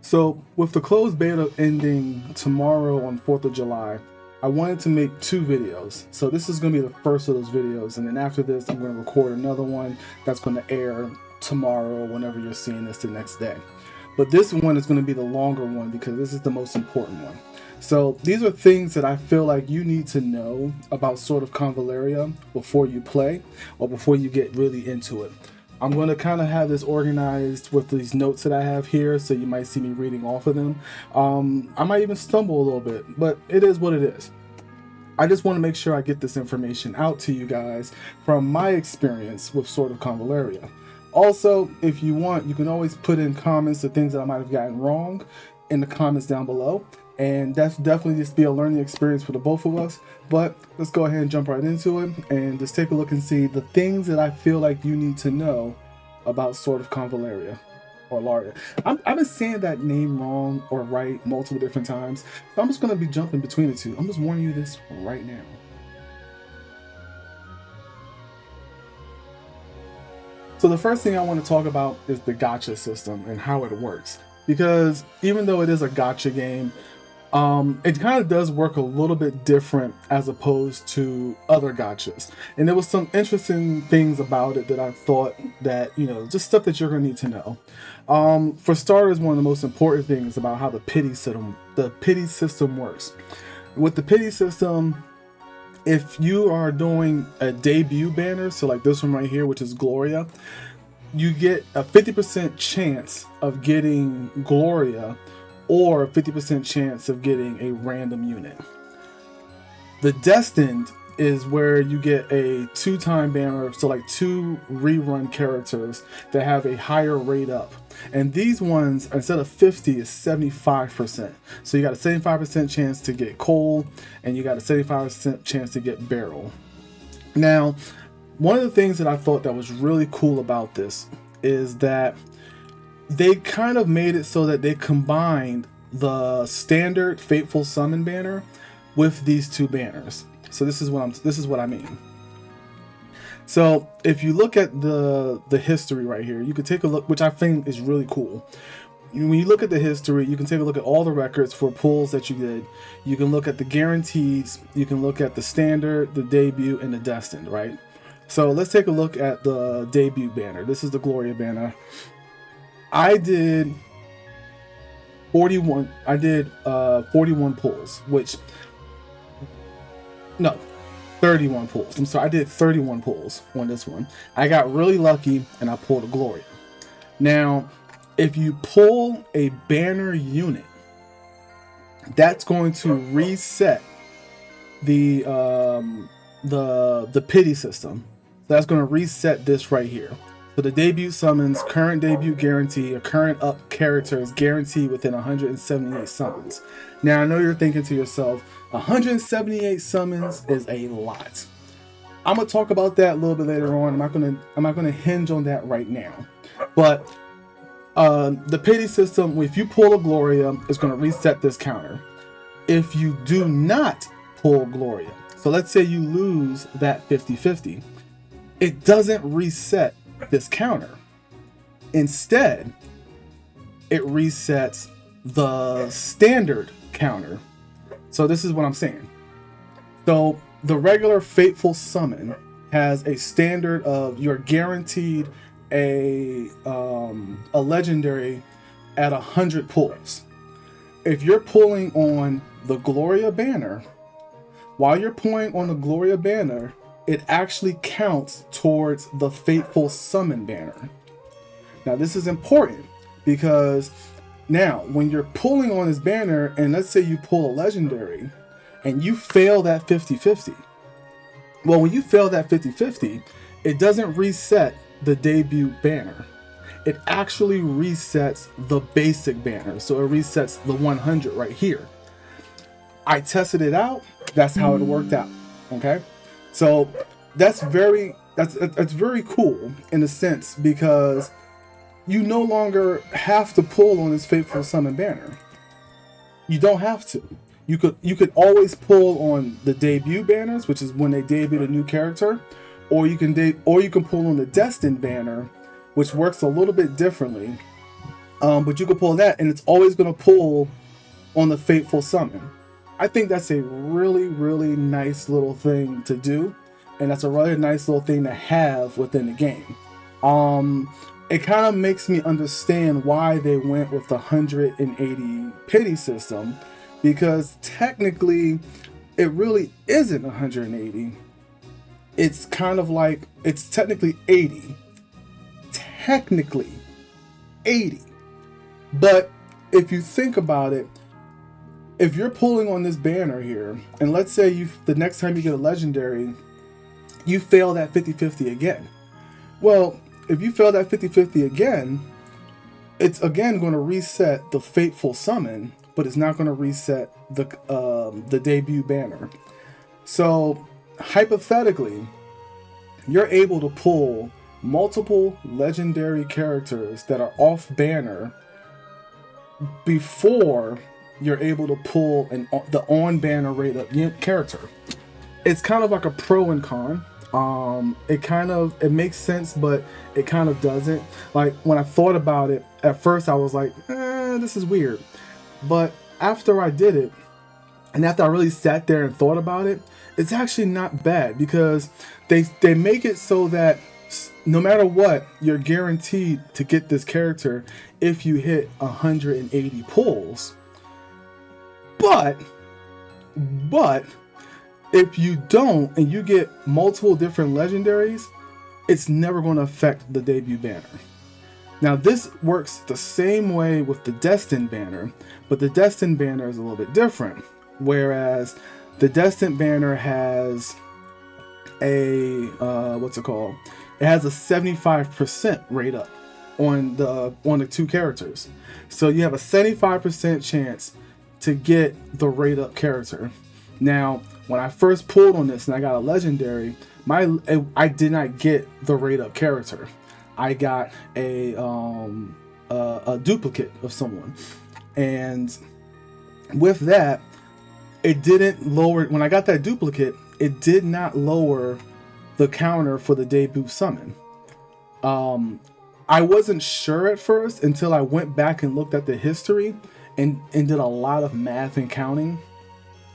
So with the closed beta ending tomorrow on 4th of July, I wanted to make 2 videos. So this is going to be the first of those videos, and then after this I'm going to record another one that's going to air tomorrow whenever you're seeing this the next day. But this one is going to be the longer one because this is the most important one. So these are things that I feel like you need to know about Sword of Convallaria before you play or before you get really into it. I'm going to kind of have this organized with these notes that I have here, so you might see me reading off of them. I might even stumble a little bit, but it is what it is. I just want to make sure I get this information out to you guys from my experience with Sword of Convallaria. Also, if you want, you can always put in comments the things that I might have gotten wrong in the comments down below. And that's definitely just be a learning experience for the both of us. But let's go ahead and jump right into it and just take a look and see the things that I feel like you need to know about Sword of Convallaria or Laria. I've been saying that name wrong or right multiple different times, so I'm just going to be jumping between the two. I'm just warning you this right now. So the first thing I want to talk about is the gacha system and how it works. Because even though it is a gacha game, it kind of does work a little bit different as opposed to other gachas. And there was some interesting things about it that I thought that, just stuff that you're going to need to know. For starters, one of the most important things about how the pity system works. With the pity system, if you are doing a debut banner, so like this one right here, which is Gloria, you get a 50% chance of getting Gloria or a 50% chance of getting a random unit. The Destined is where you get a 2-time banner, so like 2 rerun characters that have a higher rate up. And these ones, instead of 50, is 75%. So you got a 75% chance to get Cole, and you got a 75% chance to get Beryl. Now, one of the things that I thought that was really cool about this is that they kind of made it so that they combined the standard Fateful Summon banner with these 2 banners. So this is what I mean. So if you look at the history right here, you can take a look, which I think is really cool. When you look at the history, you can take a look at all the records for pulls that you did. You can look at the guarantees, you can look at the standard, the debut, and the destined, right? So let's take a look at the debut banner. This is the Gloria banner. I did 41 pulls, 31 pulls. I'm sorry, I did 31 pulls on this one. I got really lucky and I pulled a Gloria. Now, if you pull a banner unit, that's going to reset the pity system. That's going to reset this right here. So the debut summons, current debut guarantee, or current up character is guaranteed within 178 summons. Now I know you're thinking to yourself, 178 summons is a lot. I'm gonna talk about that a little bit later on. I'm not gonna hinge on that right now. But the pity system, if you pull a Gloria, it's gonna reset this counter. If you do not pull Gloria, so let's say you lose that 50-50, it doesn't reset this counter. Instead, it resets the standard counter. So this is what I'm saying. So the regular Fateful Summon has a standard of you're guaranteed a legendary at 100 pulls. If you're pulling on the Gloria banner, while you're pulling on the Gloria banner, it actually counts towards the Fateful Summon banner. Now this is important because now when you're pulling on this banner, and let's say you pull a legendary and you fail that 50-50. Well, when you fail that 50-50, it doesn't reset the debut banner. It actually resets the basic banner. So it resets the 100 right here. I tested it out. That's how it worked out. Okay. So that's very cool in a sense because you no longer have to pull on this Fateful Summon banner. You don't have to. You could always pull on the debut banners, which is when they debut a new character, or you can pull on the Destined banner, which works a little bit differently. But you can pull that, and it's always going to pull on the Fateful Summon. I think that's a really, really nice little thing to do, and that's a really nice little thing to have within the game. It kind of makes me understand why they went with the 180 pity system, because technically it really isn't 180. It's kind of like, it's technically 80. Technically 80. But if you think about it, if you're pulling on this banner here, and let's say the next time you get a legendary, you fail that 50-50 again. Well, if you fail that 50-50 again, it's again going to reset the Fateful Summon, but it's not going to reset the debut banner. So hypothetically, you're able to pull multiple legendary characters that are off banner before you're able to pull the on banner rate up character. It's kind of like a pro and con. It makes sense, but it kind of doesn't. Like, when I thought about it at first, I was like, this is weird. But after I did it, and after I really sat there and thought about it, it's actually not bad, because they make it so that no matter what, you're guaranteed to get this character if you hit 180 pulls. But if you don't, and you get multiple different legendaries, it's never going to affect the debut banner. Now, this works the same way with the Destined banner, but the Destined banner is a little bit different. Whereas the Destined banner has a it has a 75% rate up on the two characters. So you have a 75% chance to get the rate up character. Now, when I first pulled on this and I got a legendary, I did not get the rate up character. I got a duplicate of someone, and with that, it didn't lower. When I got that duplicate, it did not lower the counter for the debut summon. I wasn't sure at first until I went back and looked at the history and did a lot of math and counting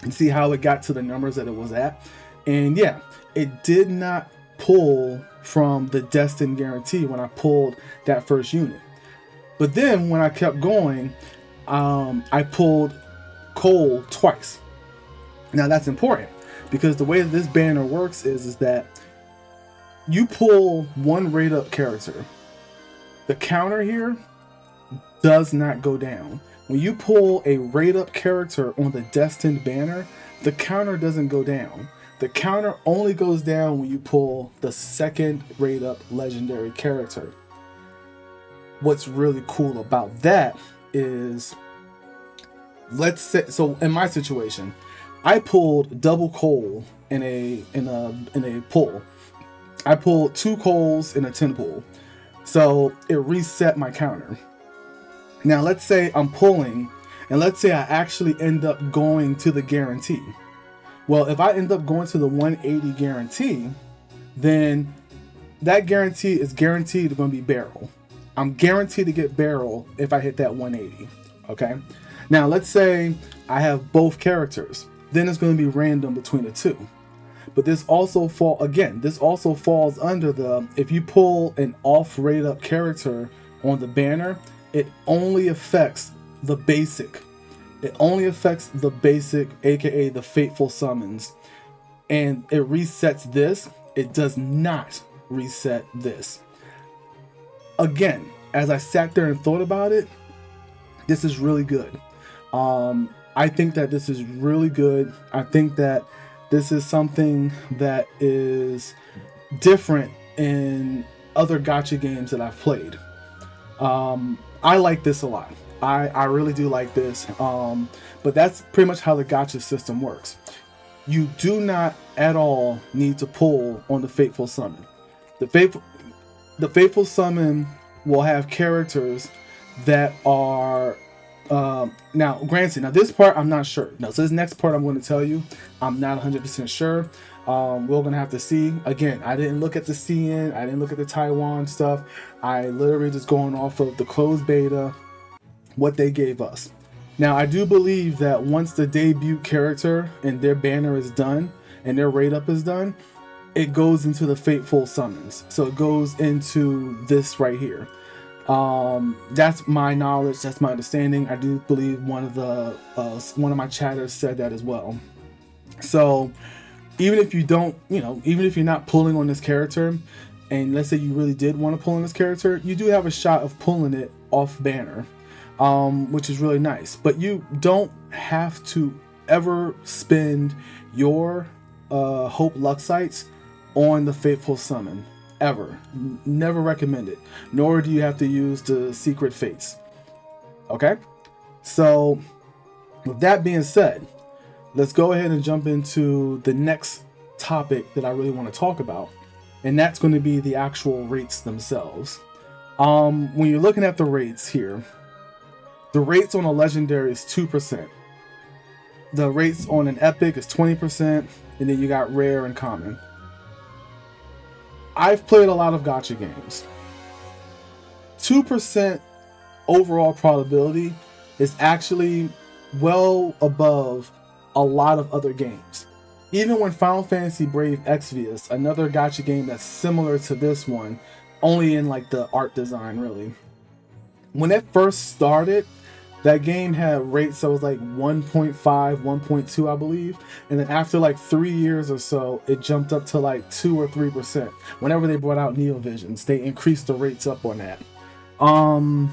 and see how it got to the numbers that it was at. And yeah, it did not pull from the Destined guarantee when I pulled that first unit. But then when I kept going, I pulled Cole twice. Now that's important, because the way that this banner works is that you pull one rate up character. The counter here does not go down. When you pull a rate up character on the Destined banner, the counter doesn't go down. The counter only goes down when you pull the second rate up legendary character. What's really cool about that is, let's say, so in my situation, I pulled double Cole in a pull. I pulled 2 Coles in a 10 pull. So it reset my counter. Now let's say I'm pulling, and let's say I actually end up going to the guarantee. Well, if I end up going to the 180 guarantee, then that guarantee is guaranteed going to be barrel. I'm guaranteed to get barrel if I hit that 180. Okay. Now let's say I have both characters. Then it's going to be random between the two. But this also falls under the, if you pull an off rate up character on the banner, it only affects the basic. It only affects the basic, aka the Fateful Summons. And it resets this. It does not reset this. Again, as I sat there and thought about it, this is really good. I think that this is really good. I think that this is something that is different in other gacha games that I've played. I like this a lot. I really do like this. But that's pretty much how the gacha system works. You do not at all need to pull on the Fateful Summon. The Fateful Summon will have characters that are now granted, now this part I'm not sure. So this next part I'm going to tell you, I'm not 100% sure. We're going to have to see. Again, I didn't look at the CN, I didn't look at the Taiwan stuff. I literally just going off of the closed beta what they gave us. Now, I do believe that once the debut character and their banner is done and their rate up is done, it goes into the Fateful Summons. So it goes into this right here. That's my knowledge. That's my understanding. I do believe one of my chatters said that as well. So even if you don't, even if you're not pulling on this character, and let's say you really did want to pull on this character, you do have a shot of pulling it off banner, which is really nice. But you don't have to ever spend your Hope Luxites on the Fateful Summon. Ever. Never recommend it. Nor do you have to use the Secret Fates. Okay? So, with that being said, let's go ahead and jump into the next topic that I really want to talk about. And that's going to be the actual rates themselves. When you're looking at the rates here, the rates on a legendary is 2%. The rates on an epic is 20%. And then you got rare and common. I've played a lot of gacha games. 2% overall probability is actually well above a lot of other games. Even when Final Fantasy Brave Exvius, another gacha game that's similar to this one, only in like the art design really. When it first started, that game had rates that was like 1.5, 1.2, I believe. And then after like 3 years or so, it jumped up to like 2 or 3%. Whenever they brought out Neovisions, they increased the rates up on that. 2%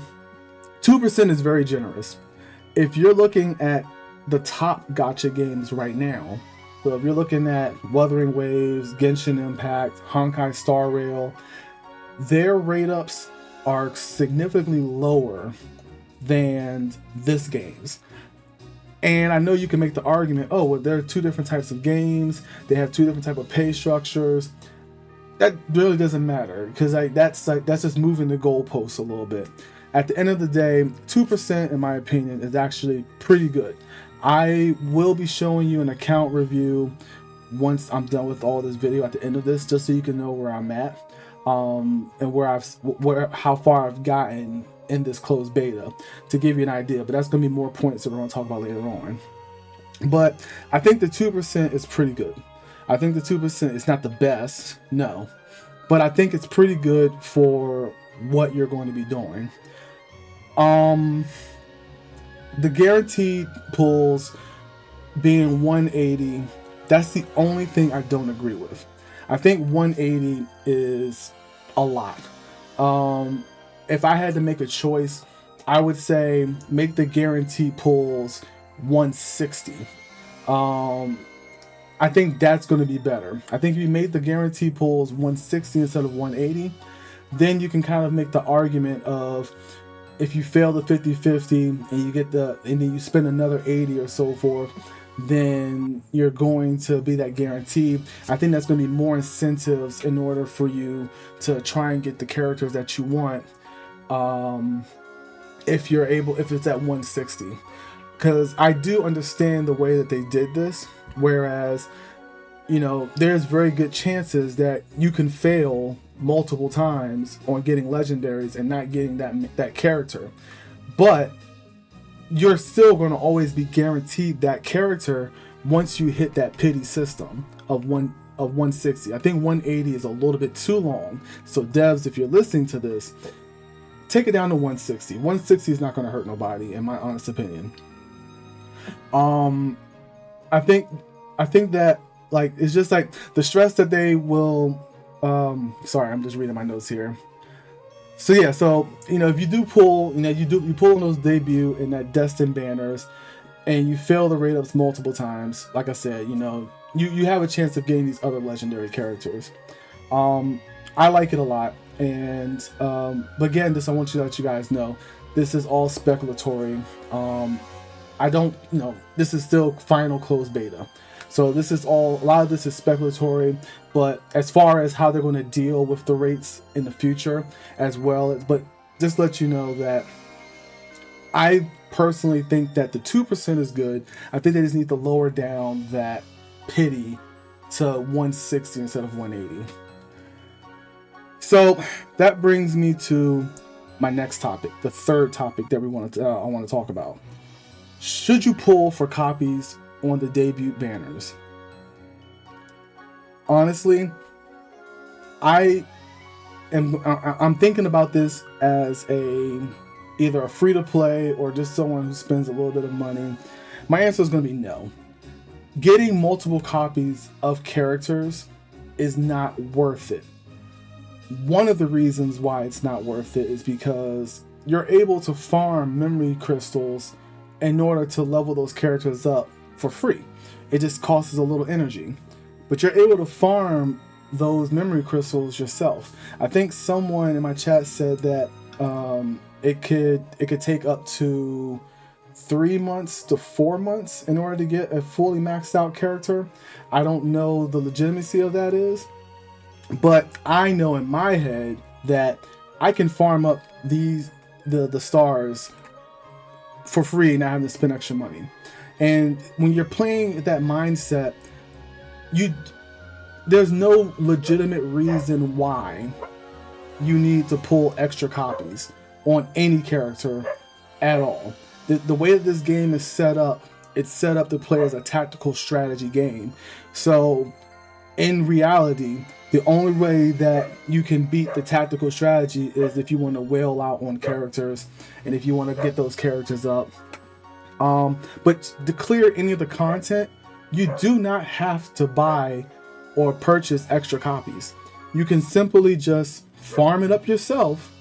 is very generous. If you're looking at the top gacha games right now, so if you're looking at Wuthering Waves, Genshin Impact, Honkai Star Rail, their rate ups are significantly lower than this game's. And I know you can make the argument, oh, well, there are two different types of games, they have two different type of pay structures. That really doesn't matter, because that's just moving the goalposts a little bit. At the end of the day, 2%, in my opinion, is actually pretty good. I will be showing you an account review once I'm done with all this video at the end of this, just so you can know where I'm at, and how far I've gotten in this closed beta, to give you an idea. But that's going to be more points that we're going to talk about later on. But I think the 2% is pretty good. I think the 2% is not the best, no, but I think it's pretty good for what you're going to be doing. The guaranteed pulls being 180, that's the only thing I don't agree with. I think 180 is a lot. If I had to make a choice, I would say make the guarantee pulls 160. I think that's going to be better. I think if you made the guarantee pulls 160 instead of 180, then you can kind of make the argument of, if you fail the 50-50 and you get and then you spend another 80 or so forth, then you're going to be that guarantee. I think that's going to be more incentives in order for you to try and get the characters that you want. If it's at 160, because I do understand the way that they did this, whereas, there's very good chances that you can fail multiple times on getting legendaries and not getting that character, but you're still going to always be guaranteed that character once you hit that pity system of 160. I think 180 is a little bit too long, so devs, if you're listening to this, take it down to 160. 160 is not going to hurt nobody, in my honest opinion. I think that, like, it's just like the stress that they will. Sorry, I'm just reading my notes here. So yeah, if you do pull, you pull on those debut and that Destin banners, and you fail the rate ups multiple times. Like I said, you have a chance of getting these other legendary characters. I like it a lot. And but again, I want to let you guys know, this is all speculatory. This is still final closed beta, so a lot of this is speculatory. But as far as how they're going to deal with the rates in the future, but just let you know that I personally think that the 2% is good. I think they just need to lower down that pity to 160 instead of 180. So that brings me to my next topic, the third topic that I want to talk about. Should you pull for copies on the debut banners? Honestly, I'm thinking about this as either a free to play or just someone who spends a little bit of money. My answer is going to be no. Getting multiple copies of characters is not worth it. One of the reasons why it's not worth it is because you're able to farm memory crystals in order to level those characters up for free. It just costs a little energy, but you're able to farm those memory crystals yourself. I think someone in my chat said that it could take up to 3 months to 4 months in order to get a fully maxed out character. I don't know the legitimacy of that is, but I know in my head that I can farm up the stars for free, not having to spend extra money. And when you're playing with that mindset, there's no legitimate reason why you need to pull extra copies on any character at all. The way that this game is set up, it's set up to play as a tactical strategy game. So in reality, the only way that you can beat the tactical strategy is if you want to wail out on characters and if you want to get those characters up. But to clear any of the content, you do not have to buy or purchase extra copies. You can simply just farm it up yourself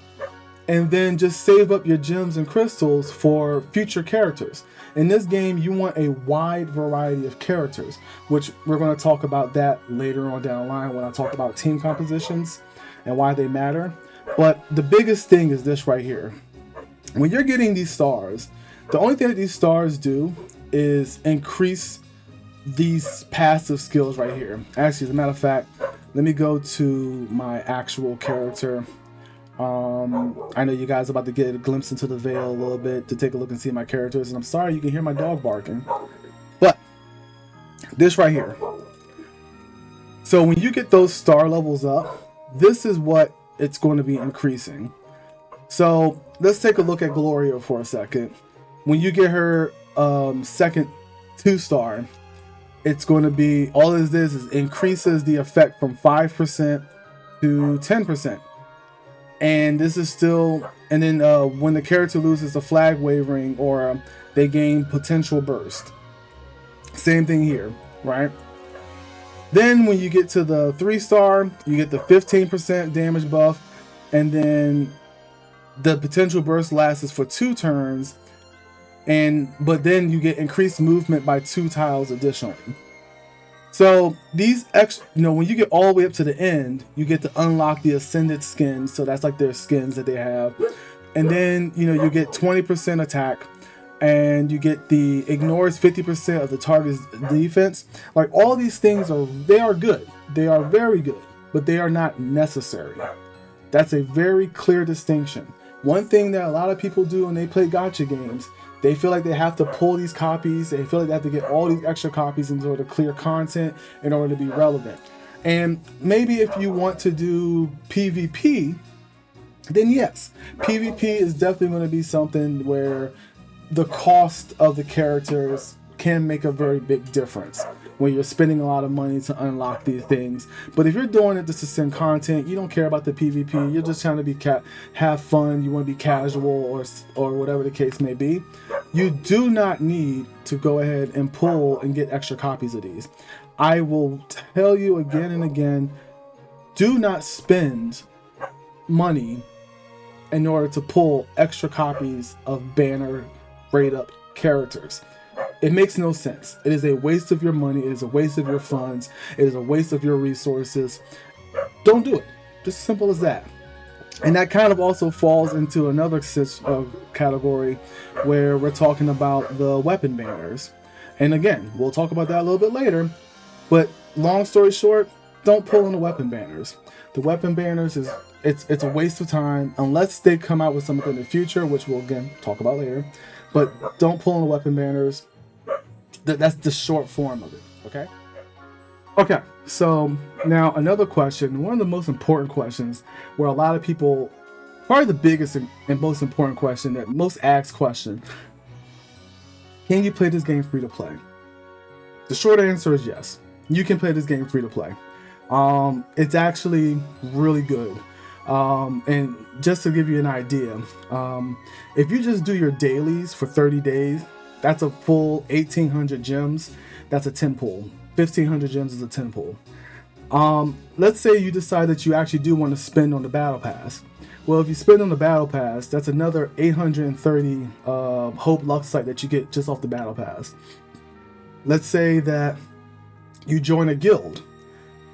and then just save up your gems and crystals for future characters. In this game, you want a wide variety of characters, which we're going to talk about that later on down the line when I talk about team compositions and why they matter. But the biggest thing is this right here. When you're getting these stars, the only thing that these stars do is increase these passive skills right here. Actually, as a matter of fact, let me go to my actual character. I know you guys are about to get a glimpse into the veil a little bit to take a look and see my characters, and I'm sorry you can hear my dog barking, but this right here. So when you get those star levels up, this is what it's going to be increasing. So let's take a look at Gloria for a second. When you get her second 2-star, it's going to be, all it is increases the effect from 5% to 10%. And this is still, and then when the character loses a flag wavering or they gain potential burst. Same thing here, right? Then when you get to the 3-star, you get the 15% damage buff, and then the potential burst lasts for 2 turns, but then you get increased movement by 2 tiles additionally. So these when you get all the way up to the end, you get to unlock the ascended skins. So that's like their skins that they have. And then, you get 20% attack, and you get the ignores 50% of the target's defense. Like, all these things they are good. They are very good, but they are not necessary. That's a very clear distinction. One thing that a lot of people do when they play gacha games, they feel like they have to pull these copies. They feel like they have to get all these extra copies in order to clear content, in order to be relevant. And maybe if you want to do PvP, then yes, PvP is definitely going to be something where the cost of the characters can make a very big difference when you're spending a lot of money to unlock these things. But if you're doing it just to send content, you don't care about the PvP, you're just trying to be have fun, you want to be casual or whatever the case may be, you do not need to go ahead and pull and get extra copies of these. I will tell you again and again, do not spend money in order to pull extra copies of banner rate up characters. It makes no sense. It is a waste of your money. It is a waste of your funds. It is a waste of your resources. Don't do it. Just simple as that. And that kind of also falls into another category where we're talking about the weapon banners. And again, we'll talk about that a little bit later. But long story short, don't pull in the weapon banners. The weapon banners it's a waste of time unless they come out with something in the future, which we'll again talk about later. But don't pull in the weapon banners. That's the short form of it, okay? Okay, so now another question, one of the most important questions where a lot of people Probably the biggest and most important question, that most asked question: can you play this game free to play? The short answer is yes. You can play this game free to play. It's actually really good. And just to give you an idea, if you just do your dailies for 30 days, that's a full 1,800 gems. That's a 10 pull. 1,500 gems is a 10 pull. Let's say you decide that you actually do want to spend on the battle pass. Well, if you spend on the battle pass, that's another 830 hope luxite that you get just off the battle pass. Let's say that you join a guild.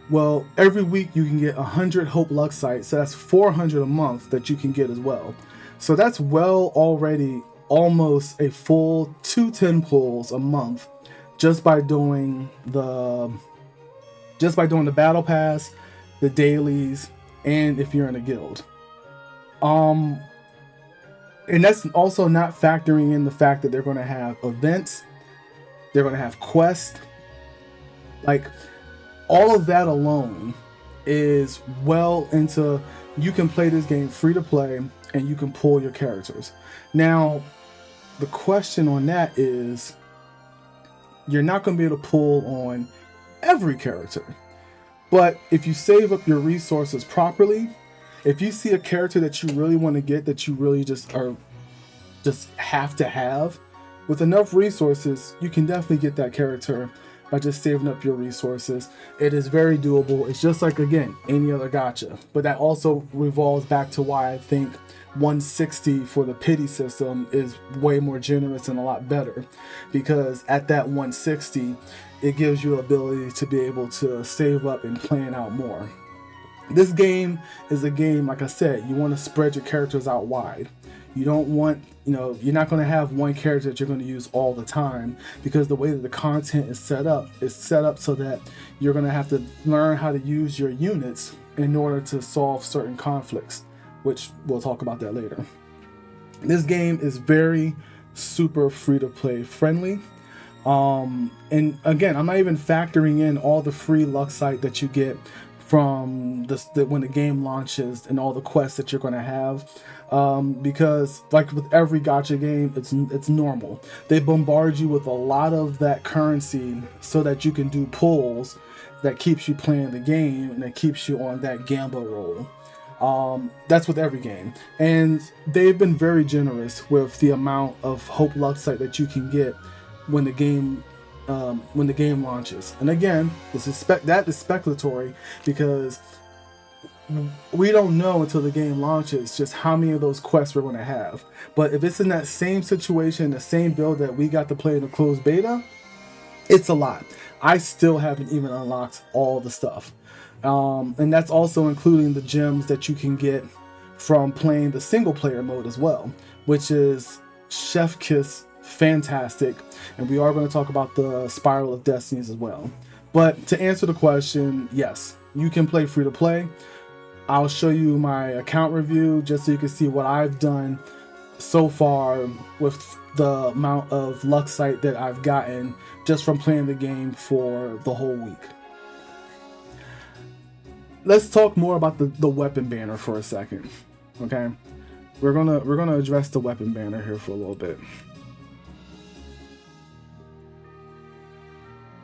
Well, every week you can get 100 hope luxite, so that's 400 a month that you can get as well. So that's well already almost a full 210 pulls a month just by doing the battle pass, the dailies, and if you're in a guild. And that's also not factoring in the fact that they're going to have events, they're going to have quests. Like, all of that alone is well into, you can play this game free to play and you can pull your characters. Now, the question on that is, you're not going to be able to pull on every character. But if you save up your resources properly, if you see a character that you really want to get, that you really just have to have, with enough resources, you can definitely get that character by just saving up your resources. It is very doable. It's just like, again, any other gacha. But that also revolves back to why I think 160 for the pity system is way more generous and a lot better. Because at that 160, it gives you the ability to be able to save up and plan out more. This game is a game, like I said, you want to spread your characters out wide. You don't want, you're not going to have one character that you're going to use all the time, because the way that the content is set up so that you're going to have to learn how to use your units in order to solve certain conflicts, which we'll talk about that later. This game is very super free-to-play friendly. And again, I'm not even factoring in all the free luxite that you get from when the game launches and all the quests that you're going to have. Because like with every gacha game, it's normal. They bombard you with a lot of that currency so that you can do pulls that keeps you playing the game and that keeps you on that gamble roll. That's with every game. And they've been very generous with the amount of hope luxite that you can get when the game launches. And again, this is speculatory, because we don't know until the game launches just how many of those quests we're going to have. But if it's in that same situation, the same build that we got to play in the closed beta, it's a lot. I still haven't even unlocked all the stuff. And that's also including the gems that you can get from playing the single player mode as well, which is chef kiss fantastic. And we are going to talk about the Spiral of Destinies as well. But to answer the question, yes, you can play free to play. I'll show you my account review just so you can see what I've done so far with the amount of luxite that I've gotten just from playing the game for the whole week. Let's talk more about the weapon banner for a second. Okay, we're gonna address the weapon banner here for a little bit.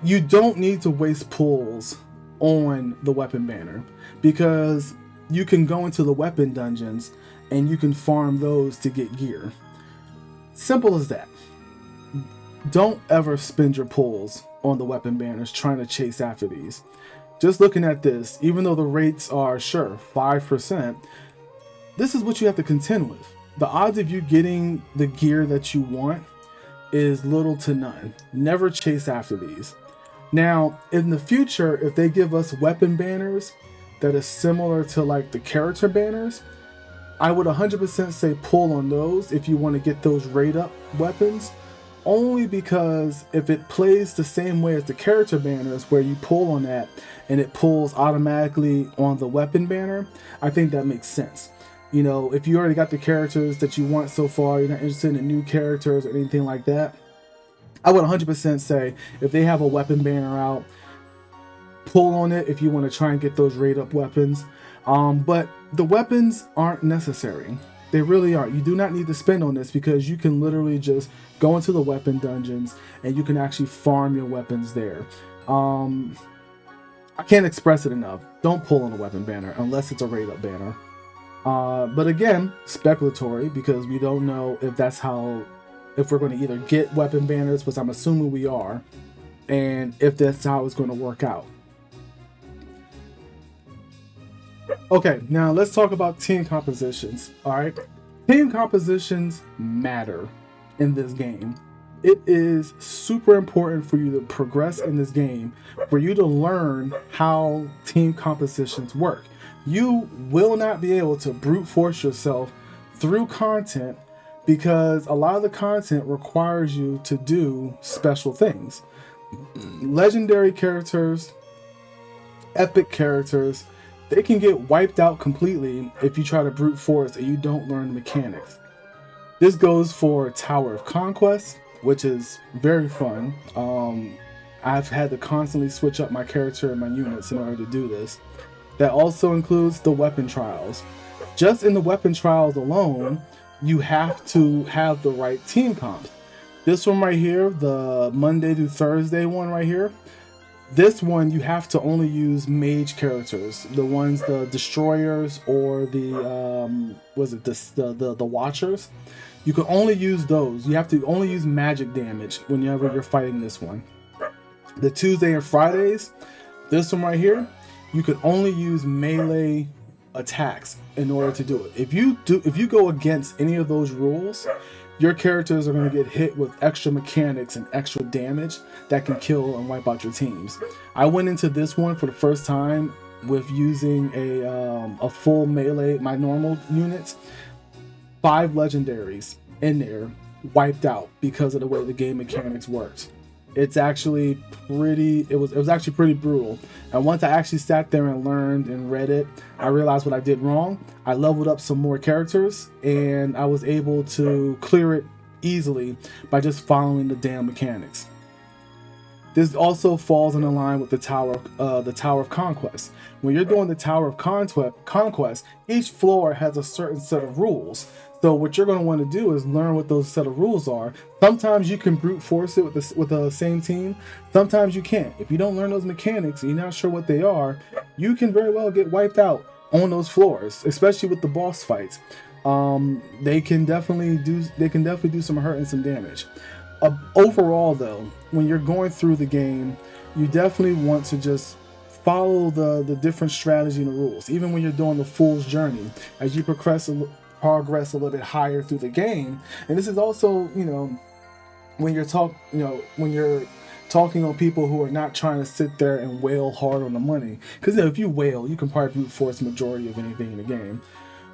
You don't need to waste pulls on the weapon banner, because you can go into the weapon dungeons and you can farm those to get gear. Simple as that. Don't ever spend your pulls on the weapon banners trying to chase after these. Just looking at this, even though the rates are, sure, 5%, this is what you have to contend with. The odds of you getting the gear that you want is little to none. Never chase after these. Now, in the future, if they give us weapon banners that is similar to like the character banners, I would 100% say pull on those if you want to get those rate up weapons. Only because if it plays the same way as the character banners, where you pull on that and it pulls automatically on the weapon banner, I think that makes sense. If you already got the characters that you want so far, you're not interested in new characters or anything like that, I would 100% say if they have a weapon banner out, pull on it if you want to try and get those rate up weapons. But the weapons aren't necessary. They really aren't. You do not need to spend on this because you can literally just go into the weapon dungeons and you can actually farm your weapons there. I can't express it enough. Don't pull on a weapon banner unless it's a raid up banner. But again, speculatory, because we don't know if that's how, if we're going to either get weapon banners, which I'm assuming we are, and if that's how it's going to work out. Okay, now let's talk about team compositions. All right, team compositions matter in this game. It is super important for you to progress in this game, for you to learn how team compositions work. You will not be able to brute force yourself through content because a lot of the content requires you to do special things. Legendary characters, epic characters, they can get wiped out completely if you try to brute force and you don't learn the mechanics. This goes for Tower of Conquest, which is very fun. I've had to constantly switch up my character and my units in order to do this. That also includes the weapon trials. Just in the weapon trials alone, you have to have the right team comps. This one right here, the Monday through Thursday one right here, this one you have to only use mage characters, the ones, the destroyers or the the watchers. You can only use those. You have to only use magic damage whenever you're fighting this one. The Tuesday and Fridays, this one right here, you can only use melee attacks in order to do it. If you go against any of those rules, your characters are going to get hit with extra mechanics and extra damage that can kill and wipe out your teams. I went into this one for the first time with using a full melee, my normal units. 5 legendaries in there wiped out because of the way the game mechanics worked. It's actually pretty, it was actually pretty brutal. And once I actually sat there and learned and read it, I realized what I did wrong. I leveled up some more characters and I was able to clear it easily by just following the damn mechanics. This also falls in line with the Tower of Conquest. When you're doing the Tower of Conquest, each floor has a certain set of rules. So what you're going to want to do is learn what those set of rules are. Sometimes you can brute force it with the same team. Sometimes you can't. If you don't learn those mechanics and you're not sure what they are, you can very well get wiped out on those floors, especially with the boss fights. They can definitely do some hurt and some damage. Overall, though, when you're going through the game, you definitely want to just follow the different strategy and the rules. Even when you're doing the Fool's Journey, as you progress a little bit higher through the game. And this is also, when you're talking on people who are not trying to sit there and wail hard on the money. Because if you wail, you can probably brute force the majority of anything in the game.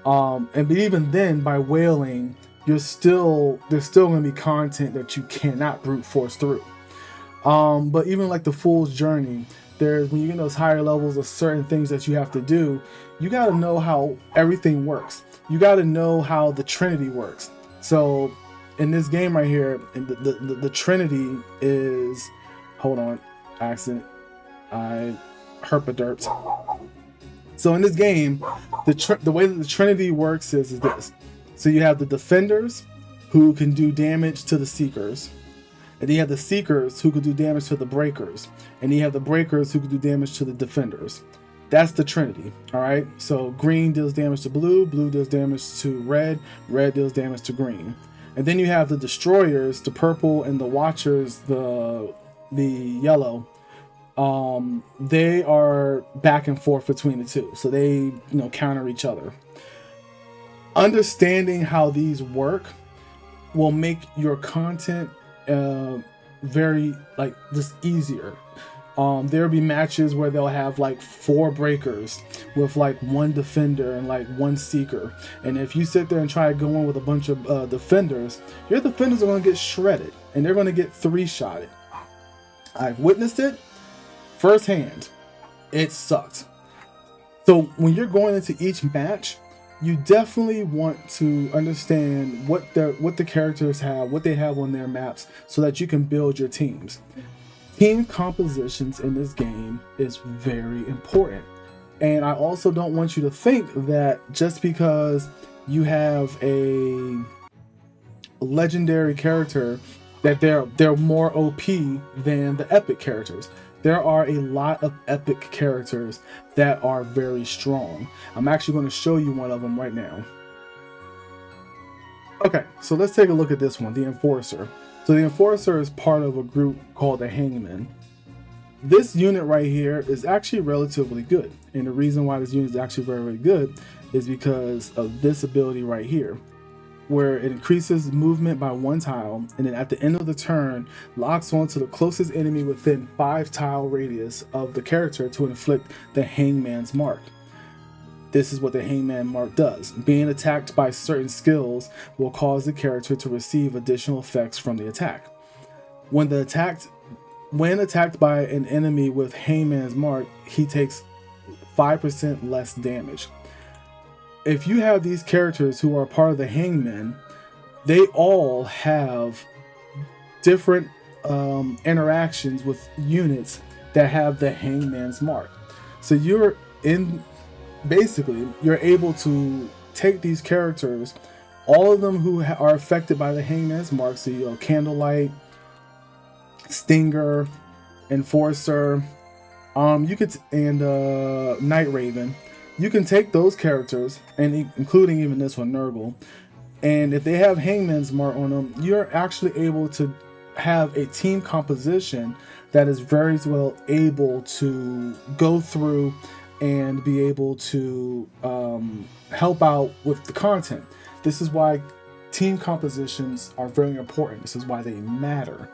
But even then, by wailing, there's still going to be content that you cannot brute force through. But even like the Fool's Journey, when you get those higher levels of certain things that you have to do, you got to know how everything works. You got to know how the Trinity works. So in this game right here, the Trinity is, hold on, accent, I herpaderped. So in this game, the way that the Trinity works is this. So you have the defenders who can do damage to the seekers. And then you have the seekers who can do damage to the breakers. And then you have the breakers who can do damage to the defenders. That's the Trinity, all right? So green deals damage to blue, blue deals damage to red, red deals damage to green. And then you have the destroyers, the purple, and the watchers, the yellow. They are back and forth between the two. So they, counter each other. Understanding how these work will make your content very, just easier. There'll be matches where they'll have 4 breakers with 1 defender and 1 seeker. And if you sit there and try to go in with a bunch of defenders, your defenders are going to get shredded and they're going to get 3-shotted. I've witnessed it firsthand. It sucked. So when you're going into each match, you definitely want to understand what the characters have, what they have on their maps, so that you can build your teams. Team compositions in this game is very important. And I also don't want you to think that just because you have a legendary character that they're more OP than the epic characters. There are a lot of epic characters that are very strong. I'm actually going to show you one of them right now. Okay, so let's take a look at this one, the Enforcer. So the Enforcer is part of a group called the Hangman. This unit right here is actually relatively good. And the reason why this unit is actually very, very good is because of this ability right here, where it increases movement by 1 tile, and then at the end of the turn, locks onto the closest enemy within 5 tile radius of the character to inflict the Hangman's Mark. This is what the Hangman Mark does. Being attacked by certain skills will cause the character to receive additional effects from the attack. When attacked by an enemy with Hangman's Mark, he takes 5% less damage. If you have these characters who are part of the Hangman, they all have different interactions with units that have the Hangman's Mark. So you're able to take these characters, all of them who are affected by the Hangman's Mark, so Candlelight, Stinger, Enforcer, and Night Raven. You can take those characters, and including even this one, Nurgle, and if they have Hangman's Mark on them, you're actually able to have a team composition that is very well able to go through and be able to help out with the content. This is why team compositions are very important. This is why they matter.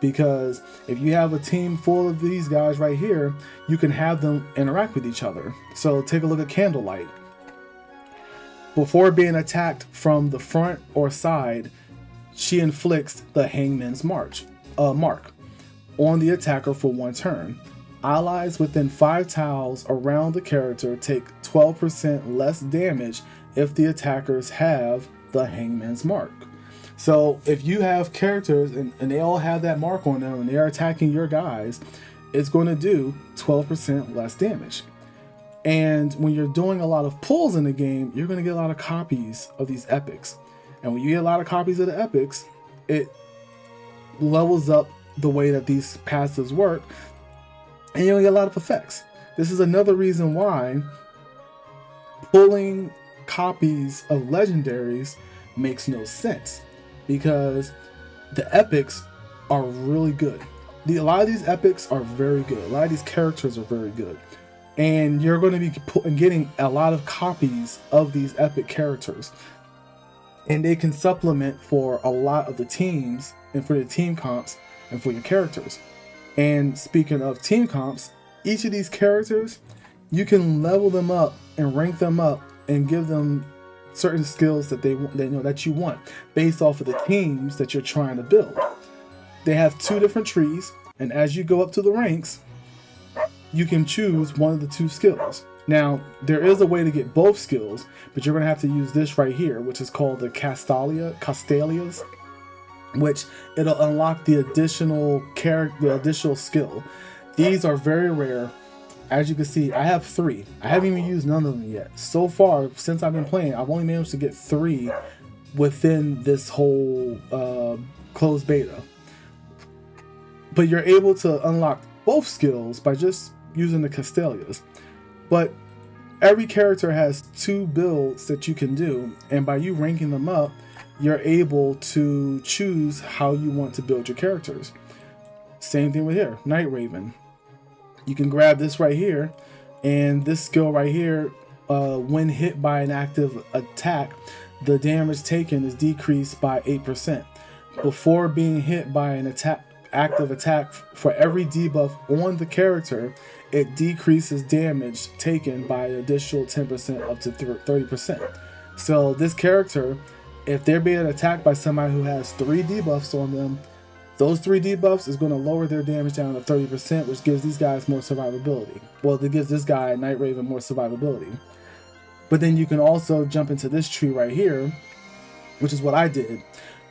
Because if you have a team full of these guys right here, you can have them interact with each other. So take a look at Candlelight. Before being attacked from the front or side, she inflicts the Hangman's Mark on the attacker for 1 turn. Allies within 5 tiles around the character take 12% less damage if the attackers have the Hangman's Mark. So if you have characters and they all have that mark on them and they are attacking your guys, it's going to do 12% less damage. And when you're doing a lot of pulls in the game, you're going to get a lot of copies of these epics. And when you get a lot of copies of the epics, it levels up the way that these passives work, and you'll get a lot of effects. This is another reason why pulling copies of legendaries makes no sense, because the epics are really good. A lot of these epics are very good. A lot of these characters are very good. And you're going to be getting a lot of copies of these epic characters. And they can supplement for a lot of the teams and for your team comps and for your characters. And speaking of team comps, each of these characters, you can level them up and rank them up and give them certain skills that that you want based off of the teams that you're trying to build. They have 2 different trees, and as you go up to the ranks, you can choose one of the 2 skills. Now, there is a way to get both skills, but you're going to have to use this right here, which is called the Castalias, which it'll unlock the additional skill. These are very rare. As you can see, I have 3. I haven't even used none of them yet. So far, since I've been playing, I've only managed to get 3 within this whole closed beta. But you're able to unlock both skills by just using the Castalias. But every character has 2 builds that you can do, and by you ranking them up, you're able to choose how you want to build your characters. Same thing with here, Night Raven. You can grab this right here, and this skill right here, when hit by an active attack, the damage taken is decreased by 8%. Before being hit by an active attack, for every debuff on the character, it decreases damage taken by an additional 10% up to 30%. So this character, if they're being attacked by somebody who has 3 debuffs on them, those 3 debuffs is going to lower their damage down to 30%, which gives these guys more survivability. Well, it gives this guy, Night Raven, more survivability. But then you can also jump into this tree right here, which is what I did.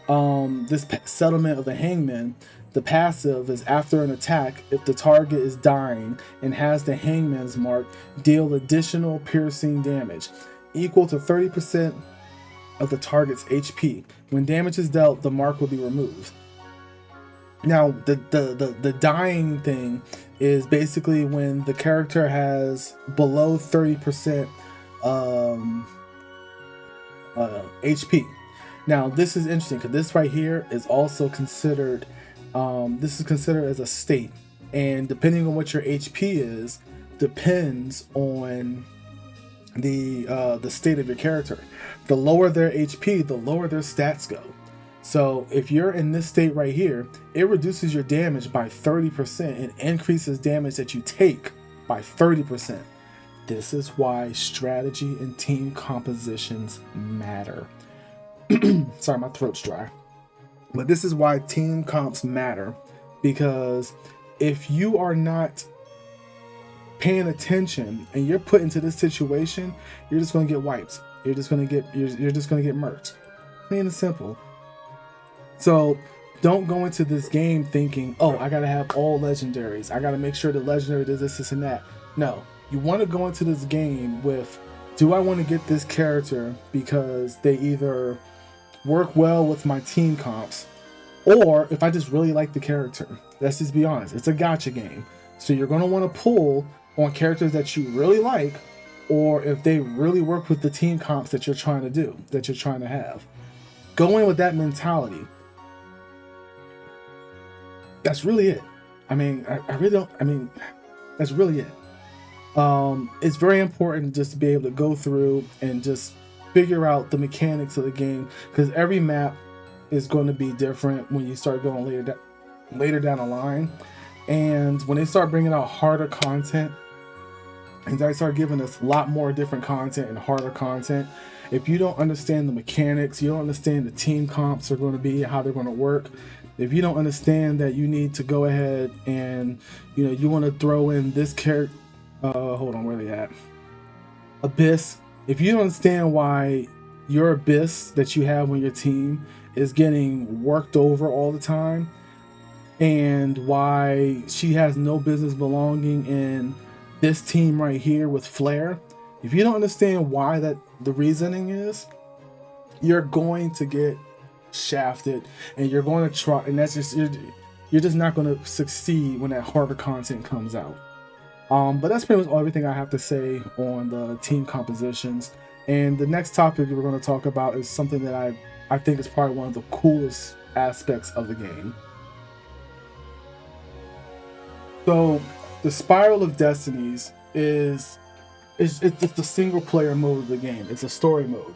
This settlement of the Hangman, the passive is after an attack, if the target is dying and has the Hangman's mark, deal additional piercing damage equal to 30% of the target's HP. When damage is dealt, the mark will be removed. Now, the dying thing is basically when the character has below 30% HP. Now, this is interesting because this right here is also considered, this is considered as a state. And depending on what your HP is, depends on the state of your character. The lower their HP, the lower their stats go. So if you're in this state right here, it reduces your damage by 30% and increases damage that you take by 30%. This is why strategy and team compositions matter. Sorry, my throat's dry. But this is why team comps matter, because if you are not paying attention and you're put into this situation, you're just going to get wiped. You're just going to get murked. Plain and simple. So don't go into this game thinking, oh, I got to have all legendaries. I got to make sure the legendary does this and that. No, you want to go into this game with, do I want to get this character because they either work well with my team comps, or if I just really like the character. Let's just be honest. It's a gacha game. So you're going to want to pull on characters that you really like, or if they really work with the team comps that you're trying to do, that you're trying to have. Go in with that mentality. That's really it. I mean, I really don't, I mean, that's really it. It's very important just to be able to go through and just figure out the mechanics of the game, because every map is going to be different when you start going later down the line. And when they start bringing out harder content, and they start giving us a lot more different content and harder content, if you don't understand the mechanics, you don't understand the team comps are going to be, how they're going to work, if you don't understand that you need to go ahead and, you know, you want to throw in this character, hold on, where are they at? Abyss. If you don't understand why your Abyss that you have on your team is getting worked over all the time, and why she has no business belonging in this team right here with Flare, if you don't understand why that the reasoning is, you're going to get shafted, and you're going to try, and that's just, you're just not going to succeed when that harder content comes out. But that's pretty much everything I have to say on the team compositions. And the next topic we're going to talk about is something that I think is probably one of the coolest aspects of the game. So the Spiral of Destinies it's the single player mode of the game. It's a story mode.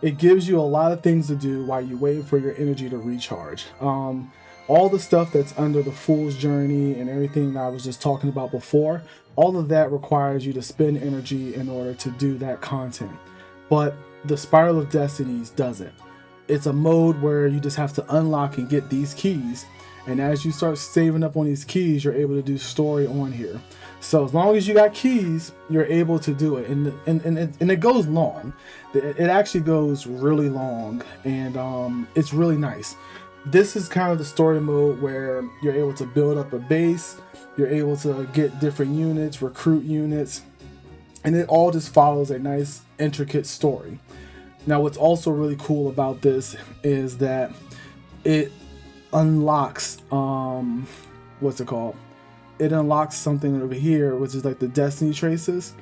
It gives you a lot of things to do while you wait for your energy to recharge. All the stuff that's under the Fool's Journey and everything that I was just talking about before, all of that requires you to spend energy in order to do that content. But the Spiral of Destinies doesn't. It's a mode where you just have to unlock and get these keys. And as you start saving up on these keys, you're able to do story on here. So as long as you got keys, you're able to do it. And it goes long. It actually goes really long, and it's really nice. This is kind of the story mode where you're able to build up a base, you're able to get different units, recruit units, and it all just follows a nice, intricate story. Now, what's also really cool about this is that it unlocks, what's it called? It unlocks something over here, which is like the Destiny traces,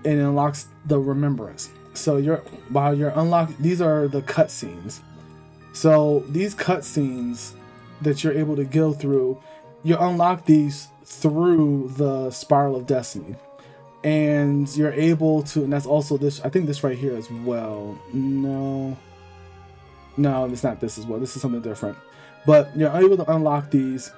and it unlocks the remembrance. So while you're unlocking, these are the cutscenes. So these cutscenes that you're able to go through, you unlock these through the Spiral of Destiny. And you're able to, and that's also this, I think this right here as well. No, it's not this as well. This is something different. But you're able to unlock these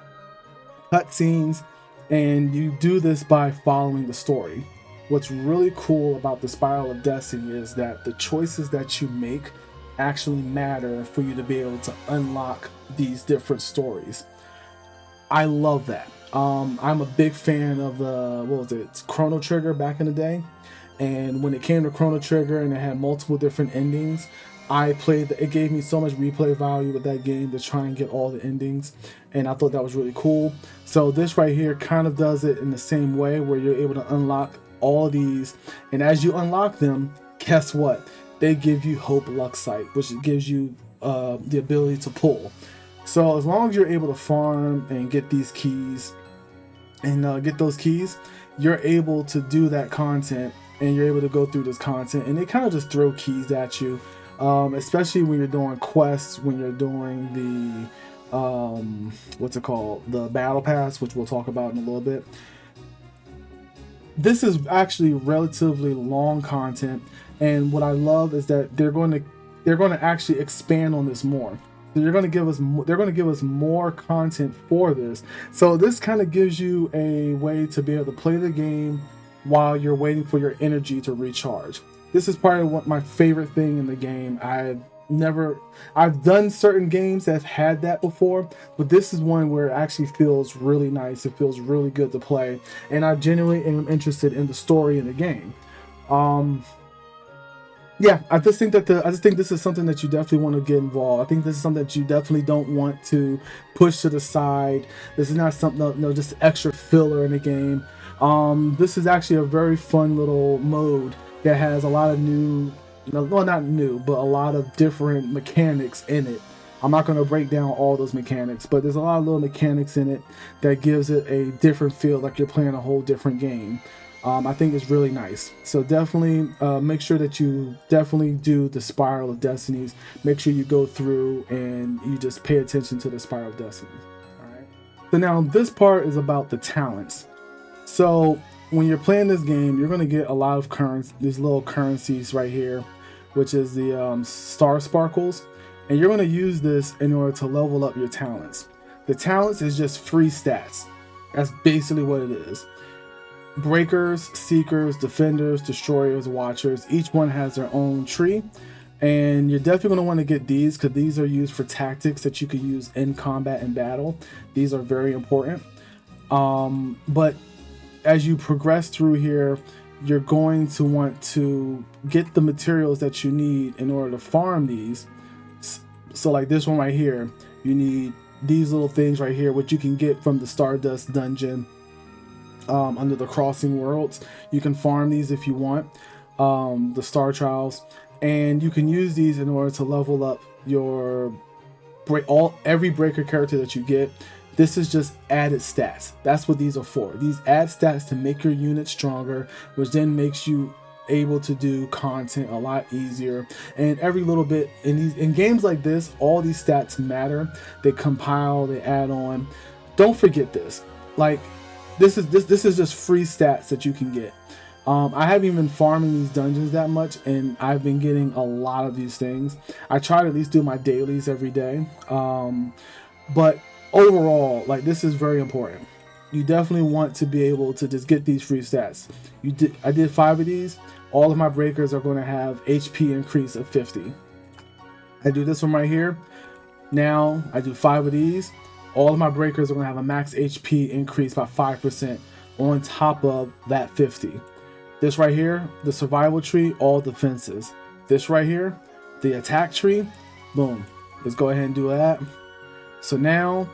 cutscenes, and you do this by following the story. What's really cool about the Spiral of Destiny is that the choices that you make actually matter for you to be able to unlock these different stories. I love that. I'm a big fan of the, Chrono Trigger back in the day. And when it came to Chrono Trigger and it had multiple different endings, it gave me so much replay value with that game to try and get all the endings, and I thought that was really cool. So this right here kind of does it in the same way, where you're able to unlock all of these, and as you unlock them, guess what? They give you Hope Luck Sight, which gives you the ability to pull. So as long as you're able to farm and get these keys and get those keys, you're able to do that content, and you're able to go through this content, and they kind of just throw keys at you, especially when you're doing quests, when you're doing the what's it called, the battle pass, which we'll talk about in a little bit. This is actually relatively long content, and what I love is that they're going to actually expand on this more. So they're going to give us more content for this. So this kind of gives you a way to be able to play the game while you're waiting for your energy to recharge. This is probably what my favorite thing in the game. I've done certain games that have had that before, but this is one where it actually feels really nice. It feels really good to play, and I genuinely am interested in the story in the game. Yeah, I just think this is something that you definitely want to get involved. I think this is something that you definitely don't want to push to the side. This is not something, no, just extra filler in the game. This is actually a very fun little mode that has a lot of new, well, not new, but a lot of different mechanics in it. I'm not going to break down all those mechanics, but there's a lot of little mechanics in it that gives it a different feel, like you're playing a whole different game. I think it's really nice. So definitely make sure that you definitely do the Spiral of Destinies. Make sure you go through and you just pay attention to the Spiral of Destinies. All right. So now this part is about the talents. So when you're playing this game, you're going to get a lot of these little currencies right here, which is the star sparkles. And you're going to use this in order to level up your talents. The talents is just free stats. That's basically what it is. Breakers, Seekers, Defenders, Destroyers, Watchers, each one has their own tree, and you're definitely going to want to get these because these are used for tactics that you could use in combat and battle. These are very important. But as you progress through here, you're going to want to get the materials that you need in order to farm these. So like this one right here, you need these little things right here, which you can get from the Stardust dungeon. Under the Crossing Worlds, you can farm these if you want, the Star Trials, and you can use these in order to level up your every breaker character that you get. This is just added stats. That's what these are for. These add stats to make your unit stronger, which then makes you able to do content a lot easier. And every little bit in games like this, all these stats matter. They compile, they add on. Don't forget this. Like, this is just free stats that you can get. I haven't even been farming these dungeons that much, and I've been getting a lot of these things. I try to at least do my dailies every day. But overall, like, this is very important. You definitely want to be able to just get these free stats. I did 5 of these. All of my breakers are going to have HP increase of 50. I do this one right here. Now I do 5 of these. All of my breakers are going to have a max HP increase by 5% on top of that 50. This right here, the survival tree, all defenses. This right here, the attack tree, boom. Let's go ahead and do that. So now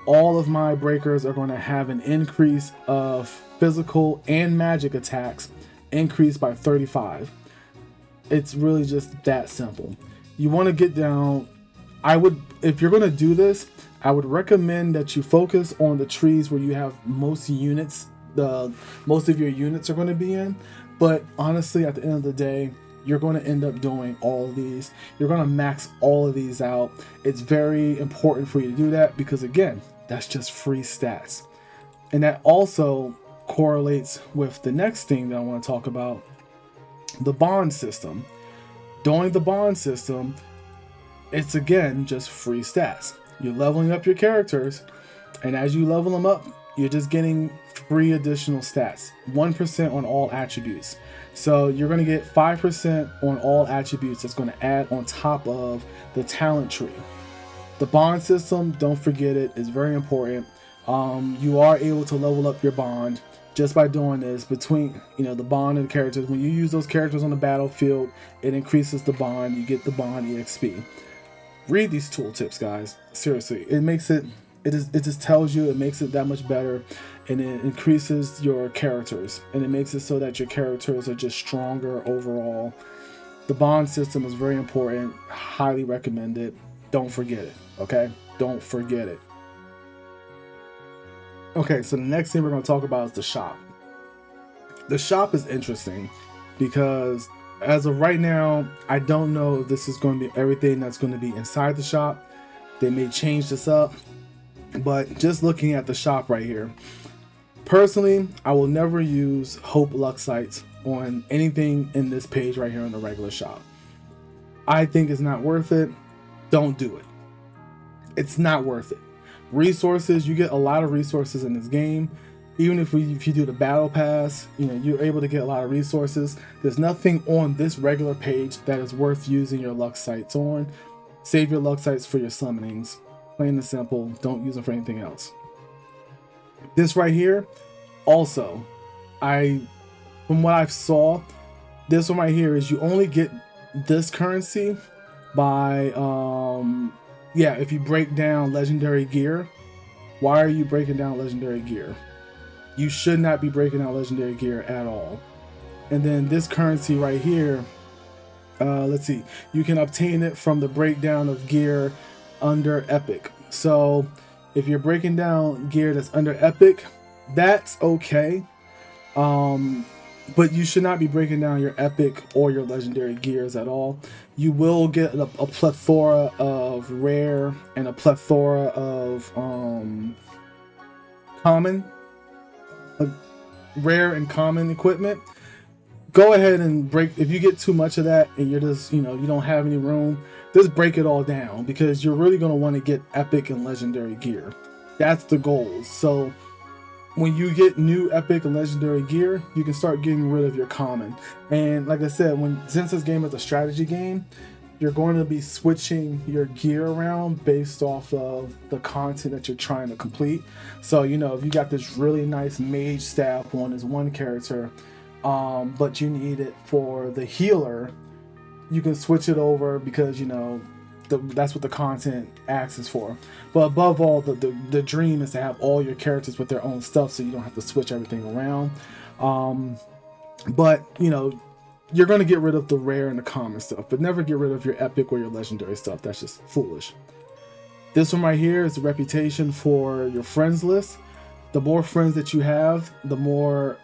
all of my breakers are going to have an increase of physical and magic attacks increased by 35. It's really just that simple. You want to get down. If you're going to do this, I would recommend that you focus on the trees where you have most units. Most of your units are going to be in. But honestly, at the end of the day, you're going to end up doing all of these. You're going to max all of these out. It's very important for you to do that because, again, that's just free stats. And that also correlates with the next thing that I want to talk about, the bond system. Doing the bond system, it's again just free stats. You're leveling up your characters, and as you level them up, you're just getting free additional stats. 1% on all attributes. So you're going to get 5% on all attributes that's going to add on top of the talent tree. The bond system, don't forget it, is very important. You are able to level up your bond just by doing this between, you know, the bond and the characters. When you use those characters on the battlefield, it increases the bond. You get the bond EXP. Read these tooltips, guys. Seriously, it makes it. It just tells you, it makes it that much better, and it increases your characters, and it makes it so that your characters are just stronger overall. The bond system is very important. Highly recommend it. Don't forget it. Okay, don't forget it. Okay, so the next thing we're going to talk about is the shop. The shop is interesting because as of right now, I don't know if this is going to be everything that's going to be inside the shop. They may change this up, but just looking at the shop right here, personally, I will never use Hope Luxites on anything in this page right here in the regular shop. I think it's not worth it. Don't do it. It's not worth it. Resources, you get a lot of resources in this game. Even if you do the battle pass, you know, you're able to get a lot of resources. There's nothing on this regular page that is worth using your Luxites on. Save your Luxites for your summonings. Plain and simple. Don't use them for anything else. This right here, also, from what I saw, this one right here is you only get this currency by if you break down legendary gear. Why are you breaking down legendary gear? You should not be breaking down legendary gear at all. And then this currency right here, let's see, you can obtain it from the breakdown of gear under epic. So if you're breaking down gear that's under epic, that's okay. But you should not be breaking down your epic or your legendary gears at all. You will get a plethora of rare and a plethora of rare and common equipment. Go ahead and break. If you get too much of that and you're just, you know, you don't have any room, just break it all down, because you're really going to want to get epic and legendary gear. That's the goal. So when you get new epic and legendary gear, you can start getting rid of your common. And like I said, since this game is a strategy game, you're going to be switching your gear around based off of the content that you're trying to complete. So, you know, if you got this really nice mage staff on this one character, but you need it for the healer, you can switch it over, because, you know, that's what the content asks for. But above all, the dream is to have all your characters with their own stuff, so you don't have to switch everything around. But, you know, you're going to get rid of the rare and the common stuff, but never get rid of your epic or your legendary stuff. That's just foolish. This one right here is the reputation for your friends list. The more friends that you have, the more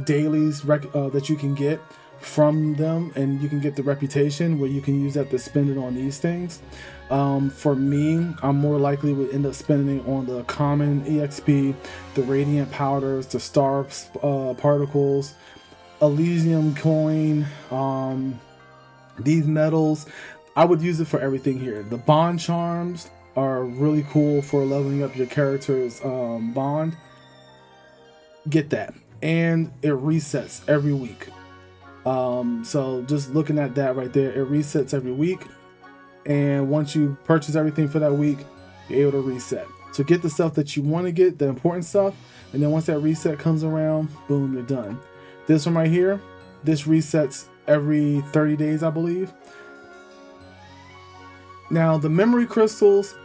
dailies that you can get from them, and you can get the reputation where you can use that to spend it on these things. For me, I'm more likely to end up spending it on the common EXP, the radiant powders, the star particles, Elysium coin, these medals. I would use it for everything here. The bond charms are really cool for leveling up your character's bond. Get that. And it resets every week. So just looking at that right there, it resets every week. And once you purchase everything for that week, you're able to reset. So get the stuff that you want to get, the important stuff. And then once that reset comes around, boom, you're done. This one right here, this resets every 30 days, I believe. Now, the memory crystals,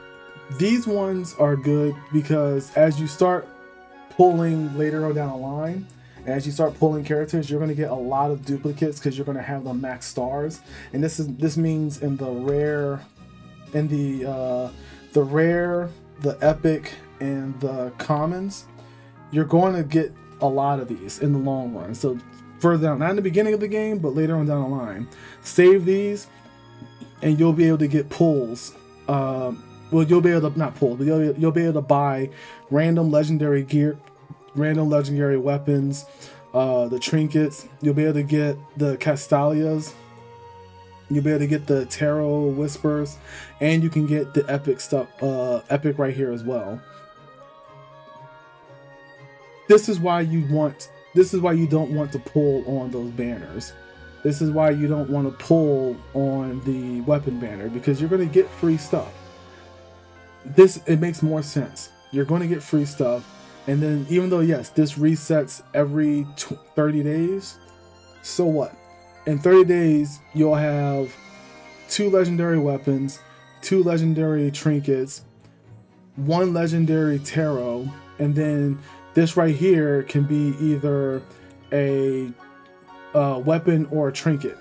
these ones are good because as you start pulling later on down the line, and as you start pulling characters, you're going to get a lot of duplicates because you're going to have them max stars. And this means in the rare, the rare, the epic, and the commons, you're going to get a lot of these in the long run. So further down, not in the beginning of the game, but later on down the line, save these, and you'll be able to get pulls. Well, you'll be able to not pull, but you'll be able to buy random legendary gear, random legendary weapons, the trinkets. You'll be able to get the Castalias. You'll be able to get the Tarot Whispers, and you can get the epic stuff, epic right here as well. This is why you don't want to pull on those banners. This is why you don't want to pull on the weapon banner, because you're going to get free stuff. It makes more sense. You're going to get free stuff, And then even though, yes, this resets every 30 days, so what? In 30 days, you'll have 2 legendary weapons, 2 legendary trinkets, 1 legendary tarot, and then this right here can be either a weapon or a trinket.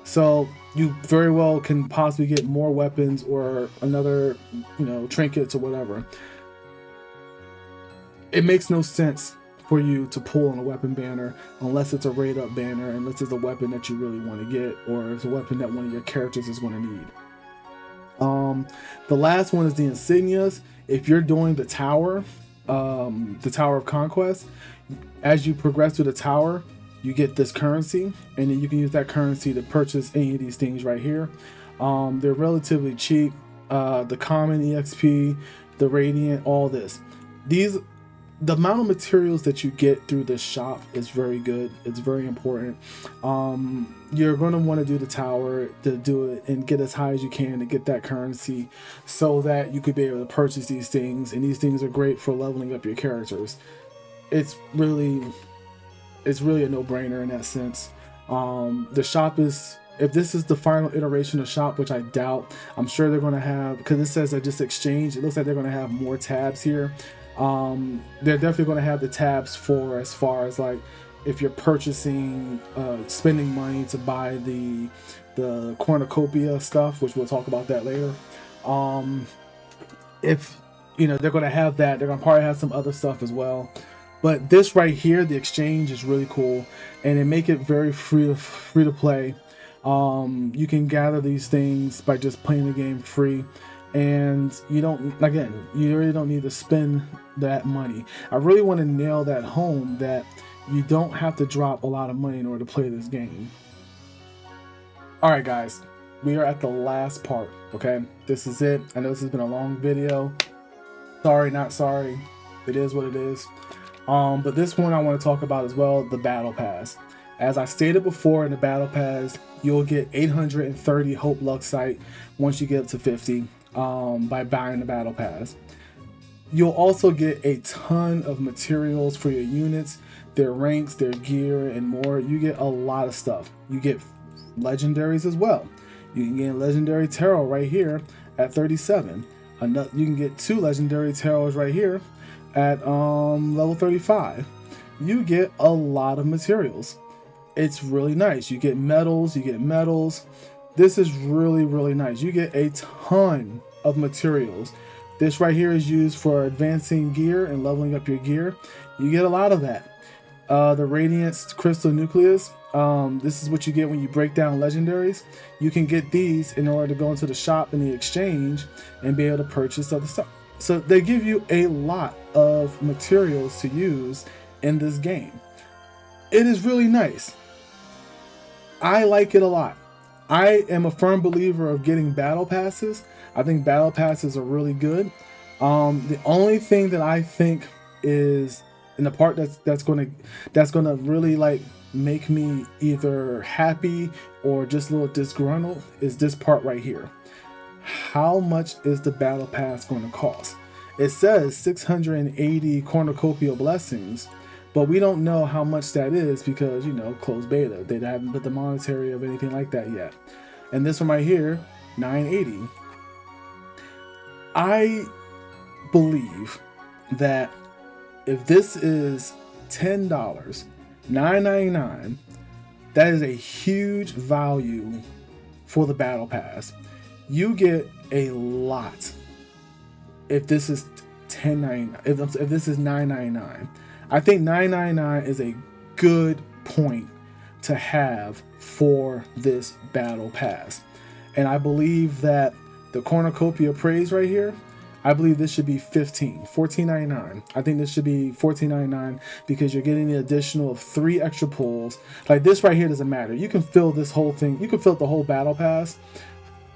So you very well can possibly get more weapons or another, trinkets or whatever. It makes no sense for you to pull on a weapon banner unless it's a raid up banner, unless it's a weapon that you really want to get, or it's a weapon that one of your characters is going to need. The last one is the insignias. If you're doing the Tower of Conquest, as you progress through the tower, you get this currency, and then you can use that currency to purchase any of these things right here. They're relatively cheap. The common EXP, the radiant, all this. The amount of materials that you get through this shop is very good. It's very important. You're going to want to do the tower to do it and get as high as you can to get that currency so that you could be able to purchase these things. And these things are great for leveling up your characters. It's really a no-brainer in that sense. The shop is, if this is the final iteration of shop, which I doubt, I'm sure they're going to have, because it says I just exchanged, it looks like they're going to have more tabs here. They're definitely going to have the tabs for as far as like if you're purchasing, spending money to buy the cornucopia stuff, which we'll talk about that later. If they're going to have that, they're going to probably have some other stuff as well. But this right here, the exchange, is really cool, and they make it very free to play. You can gather these things by just playing the game free. And you really don't need to spend that money. I really want to nail that home, that you don't have to drop a lot of money in order to play this game. Alright guys, we are at the last part, okay? This is it. I know this has been a long video. Sorry, not sorry. It is what it is. But this one I want to talk about as well, the Battle Pass. As I stated before, in the Battle Pass, you'll get 830 Hope Luxite once you get up to 50. By buying the Battle Pass. You'll also get a ton of materials for your units, their ranks, their gear, and more. You get a lot of stuff. You get legendaries as well. You can get legendary tarot right here at 37. You can get 2 legendary tarots right here at level 35. You get a lot of materials. It's really nice. You get medals. This is really, really nice. You get a ton of materials. This right here is used for advancing gear and leveling up your gear. You get a lot of that. The Radiance Crystal Nucleus. This is what you get when you break down legendaries. You can get these in order to go into the shop in the exchange and be able to purchase other stuff. So they give you a lot of materials to use in this game. It is really nice. I like it a lot. I am a firm believer of getting battle passes. I think battle passes are really good. The only thing that I think is in the part that's gonna really like make me either happy or just a little disgruntled is this part right here. How much is the battle pass going to cost? It says 680 cornucopia blessings, but we don't know how much that is because, closed beta. They haven't put the monetary of anything like that yet. And this one right here, 980. I believe that if this is $10, $9.99, that is a huge value for the battle pass. You get a lot if this is $10.99. If this is $9.99. I think $9.99 is a good point to have for this battle pass. And I believe that the cornucopia praise right here, I believe this should be $14.99. I think this should be $14.99 because you're getting the additional 3 extra pulls. Like this right here doesn't matter. You can fill this whole thing. You can fill the whole battle pass.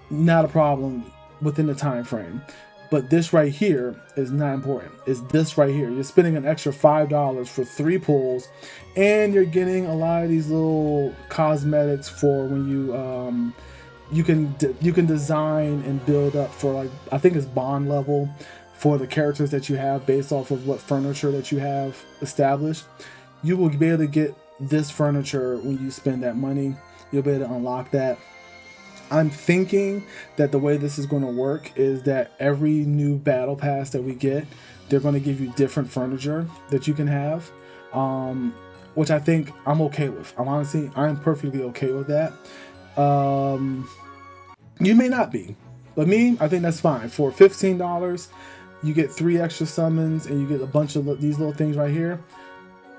Not a problem within the time frame. But this right here is not important. It's this right here. You're spending an extra $5 for 3 pulls, and you're getting a lot of these little cosmetics for when you can design and build up for, like, I think it's bond level for the characters that you have based off of what furniture that you have established. You will be able to get this furniture when you spend that money. You'll be able to unlock that. I'm thinking that the way this is going to work is that every new battle pass that we get, they're going to give you different furniture that you can have, which I think I'm okay with. I'm perfectly okay with that. You may not be, but me, I think that's fine. For $15, you get 3 extra summons and you get a bunch of these little things right here.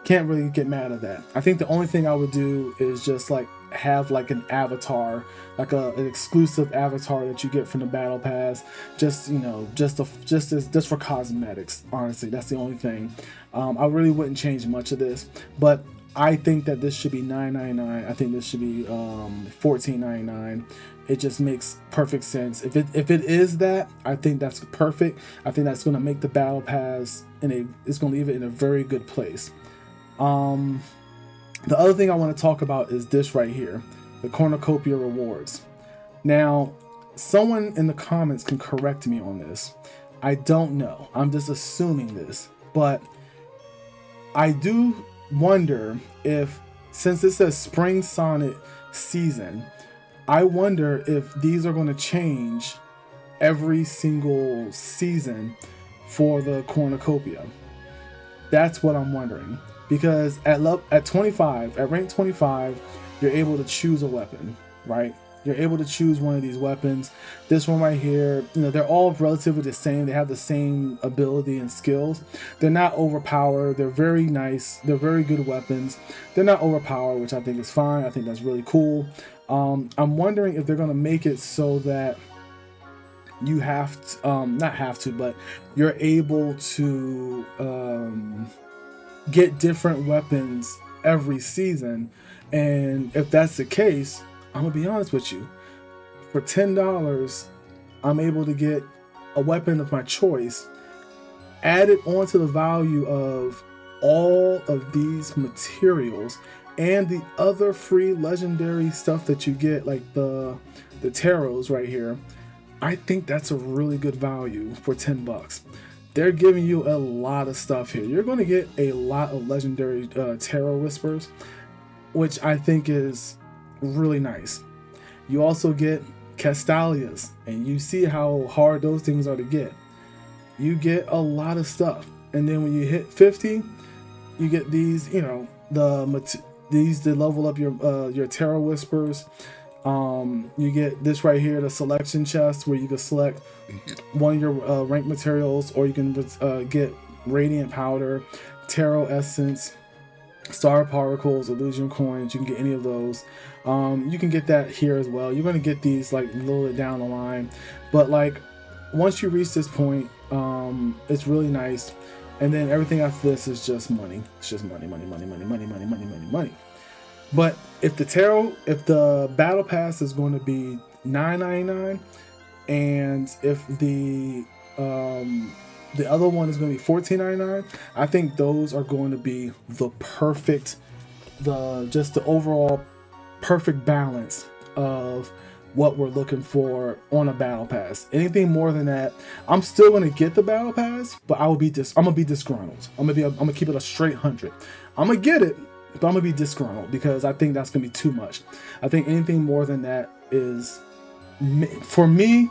Can't really get mad at that. I think the only thing I would do is just like have like an avatar, like an exclusive avatar that you get from the battle pass, just, you know, just for cosmetics. Honestly, that's the only thing. I really wouldn't change much of this, but I think that this should be $9.99. I think this should be $14.99. It just makes perfect sense. If it is that, I think that's perfect. I think that's going to make the battle pass it's going to leave it in a very good place. The other thing I want to talk about is this right here, the cornucopia rewards. Now, someone in the comments can correct me on this. I don't know. I'm just assuming this, but I do wonder if, since it says Spring Sonnet season, I wonder if these are going to change every single season for the cornucopia. That's what I'm wondering. Because at rank 25, you're able to choose a weapon, right? You're able to choose one of these weapons. This one right here, you know, they're all relatively the same. They have the same ability and skills. They're not overpowered. They're very nice. They're very good weapons. They're not overpowered, which I think is fine. I think that's really cool. I'm wondering if they're going to make it so that you have to, not have to, but you're able to get different weapons every season. And if that's the case, I'm gonna be honest with you, for $10 I'm able to get a weapon of my choice, added onto the value of all of these materials and the other free legendary stuff that you get, like the tarots right here. I think that's a really good value for $10. They're giving you a lot of stuff here. You're going to get a lot of legendary tarot whispers, which I think is really nice. You also get Castalias, and you see how hard those things are to get. You get a lot of stuff, and then when you hit 50, you get these, you know, these to level up your tarot whispers. You get this right here, the selection chest, where you can select one of your rank materials, or you can get radiant powder, tarot essence, star particles, illusion coins. You can get any of those. You can get that here as well. You're going to get these like a little bit down the line, but like once you reach this point, it's really nice. And then everything after this is just money. It's just money, money, money, money, money, money, money, money, money. But if the battle pass is going to be $9.99, and if the other one is going to be $14.99, I think those are going to be the perfect, just the overall perfect balance of what we're looking for on a battle pass. Anything more than that, I'm still going to get the battle pass, but I'm gonna be disgruntled. I'm gonna keep it a straight 100. I'm gonna get it, but I'm gonna be disgruntled because I think that's gonna be too much. I think anything more than that is, for me,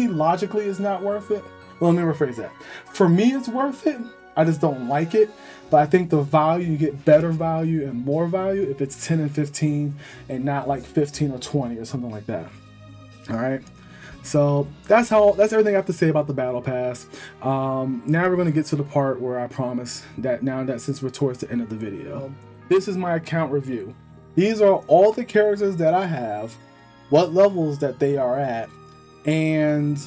logically is not worth it. Well, let me rephrase that. For me, it's worth it. I just don't like it. But I think the value, you get better value and more value if it's 10 and 15 and not like 15 or 20 or something like that. All right. So that's everything I have to say about the battle pass. Now we're going to get to the part where I promise that since we're towards the end of the video, this is my account review. These are all the characters that I have, what levels that they are at, and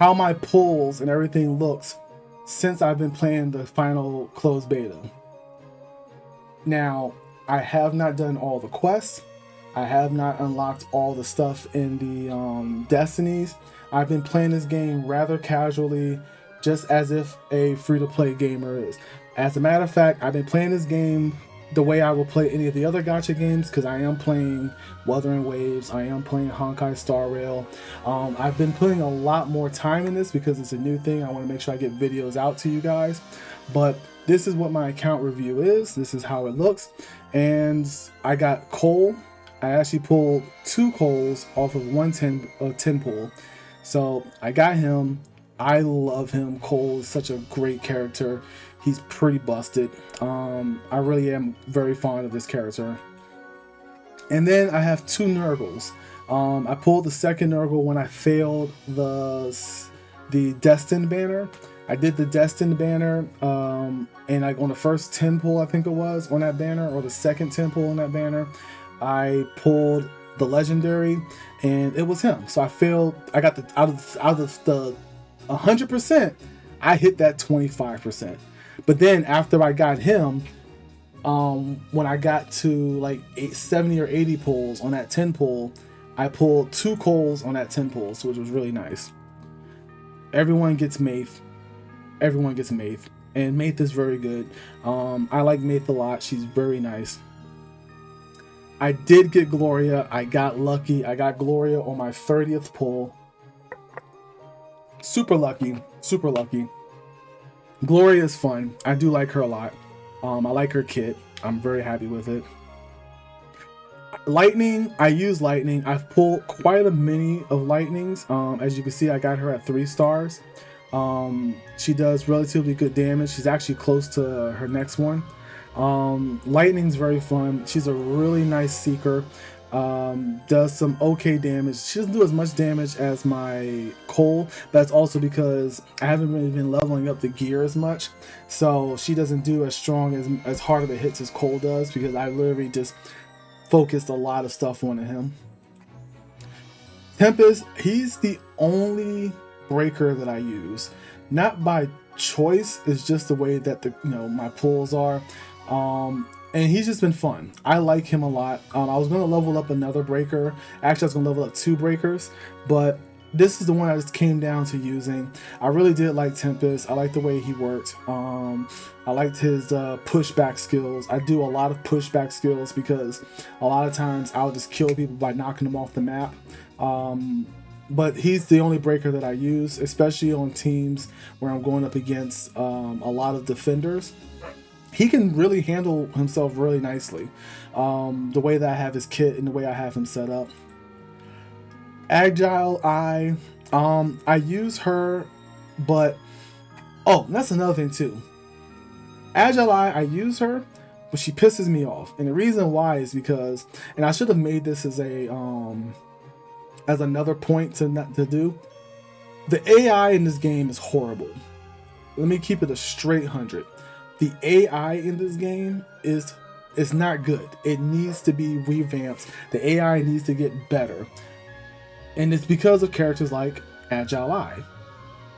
how my pulls and everything looks since I've been playing the final closed beta. Now, I have not done all the quests. I have not unlocked all the stuff in the Destinies. I've been playing this game rather casually, just as if a free-to-play gamer is. As a matter of fact, I've been playing this game the way I will play any of the other gacha games, because I am playing Wuthering Waves, I am playing Honkai Star Rail. I've been putting a lot more time in this because it's a new thing. I want to make sure I get videos out to you guys. But this is what my account review is. This is how it looks. And I got Cole. I actually pulled 2 Coles off of 10 pull. So I got him. I love him. Cole is such a great character. He's pretty busted. I really am very fond of this character. And then I have 2 Nurgles. I pulled the second Nurgle when I failed the Destined banner. I did the Destined banner, and on the first 10 pull, I think it was, on that banner, or the second 10 pull on that banner, I pulled the Legendary, and it was him. So I failed. I got the out of the 100%, I hit that 25%. But then after I got him, when I got to like 70 or 80 pulls on that 10 pull, I pulled 2 Coles on that 10 pulls, which was really nice. Everyone gets Maith. Everyone gets Maith. And Maith is very good. I like Maith a lot. She's very nice. I did get Gloria. I got lucky. I got Gloria on my 30th pull. Super lucky. Super lucky. Gloria is fun. I do like her a lot. I like her kit. I'm very happy with it. Lightning, I use Lightning. I've pulled quite a many of Lightnings. As you can see, I got her at 3 stars. She does relatively good damage. She's actually close to her next one. Lightning's very fun. She's a really nice seeker. Does some okay damage. She doesn't do as much damage as my Cole, but that's also because I haven't really been leveling up the gear as much, so she doesn't do as strong as hard of a hits as Cole does, because I literally just focused a lot of stuff on him. Tempest, he's the only breaker that I use, not by choice. It's just the way that my pulls are. And he's just been fun. I like him a lot. I was going to level up another breaker. Actually, I was going to level up 2 breakers, but this is the one I just came down to using. I really did like Tempest. I like the way he worked. I liked his pushback skills. I do a lot of pushback skills because a lot of times I'll just kill people by knocking them off the map. But he's the only breaker that I use, especially on teams where I'm going up against a lot of defenders. He can really handle himself really nicely. The way that I have his kit and the way I have him set up. Agile Eye, I use her, but that's another thing too. Agile Eye, I use her, but she pisses me off, and the reason why is because, and I should have made this as another point to do. The AI in this game is horrible. Let me keep it a straight 100. The AI in this game is not good. It needs to be revamped. The AI needs to get better. And it's because of characters like Agile Eye,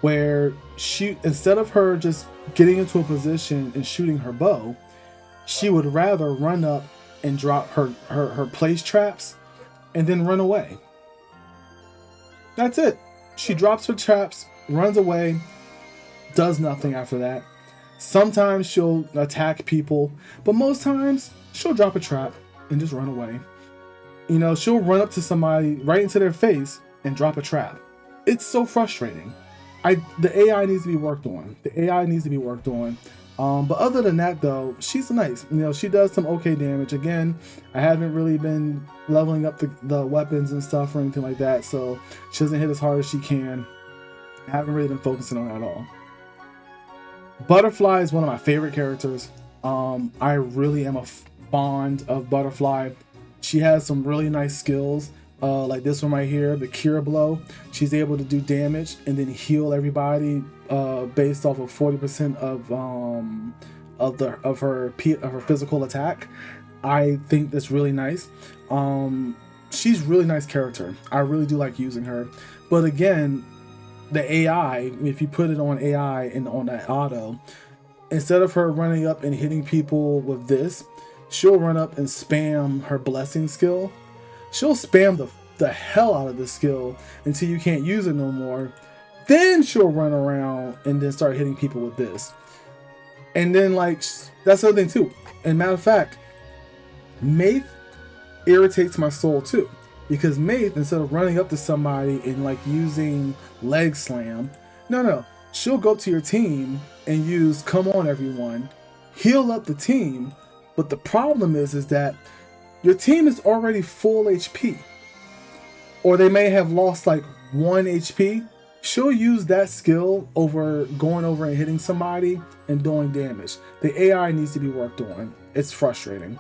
where instead of her just getting into a position and shooting her bow, she would rather run up and drop her place traps and then run away. That's it. She drops her traps, runs away, does nothing after that. Sometimes she'll attack people, but most times she'll drop a trap and just run away. She'll run up to somebody right into their face and drop a trap. It's so frustrating. The AI needs to be worked on. The AI needs to be worked on. But other than that, though, she's nice. She does some okay damage. Again, I haven't really been leveling up the weapons and stuff or anything like that, so she doesn't hit as hard as she can. I haven't really been focusing on that at all. Butterfly is one of my favorite characters. I really am fond of Butterfly. She has some really nice skills, like this one right here, the Cure Blow. She's able to do damage and then heal everybody based off of 40% of her physical attack. I think that's really nice. She's a really nice character. I really do like using her. But again, the AI, if you put it on AI and on that auto, instead of her running up and hitting people with this, she'll run up and spam her blessing skill. She'll spam the hell out of the skill until you can't use it no more. Then she'll run around and then start hitting people with this. And then that's the other thing too. And matter of fact, Maith irritates my soul too, because Maith, instead of running up to somebody and like using leg slam, no, she'll go up to your team and use come on everyone, heal up the team. But the problem is that your team is already full HP, or they may have lost like 1 HP. She'll use that skill over going over and hitting somebody and doing damage. The AI needs to be worked on. It's frustrating.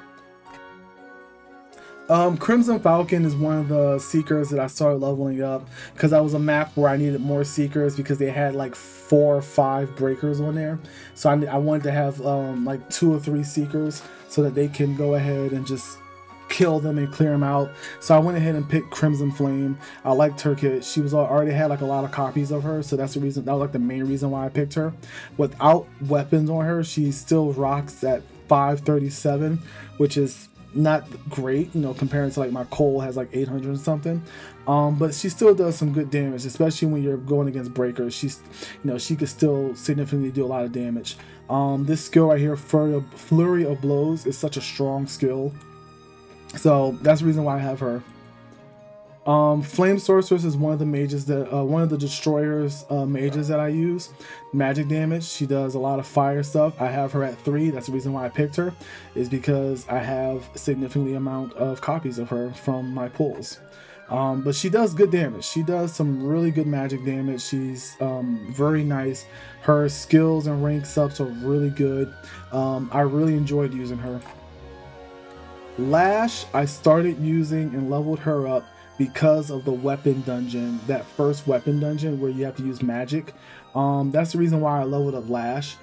Crimson Falcon is one of the seekers that I started leveling up because I was a map where I needed more seekers because they had like 4 or 5 breakers on there. So I wanted to have like 2 or 3 seekers so that they can go ahead and just kill them and clear them out. So I went ahead and picked Crimson Flame. I liked her kit. She was already had like a lot of copies of her, so that's the reason. That was like the main reason why I picked her. Without weapons on her, she still rocks at 537, which is not great, you know, comparing to like my Cole has like 800 and something. But she still does some good damage, especially when you're going against breakers. She's, you know, she could still significantly do a lot of damage. This skill right here, Flurry of Blows, is such a strong skill. So that's the reason why I have her. Flame Sorceress is one of the mages that one of the destroyers mages that I use. Magic damage. She does a lot of fire stuff. I have her at 3. That's the reason why I picked her, is because I have a significantly amount of copies of her from my pulls. But she does good damage. She does some really good magic damage. She's very nice. Her skills and rank subs are really good. I really enjoyed using her. Lash, I started using and leveled her up because of the weapon dungeon, that first weapon dungeon where you have to use magic. That's the reason why I leveled up Lash.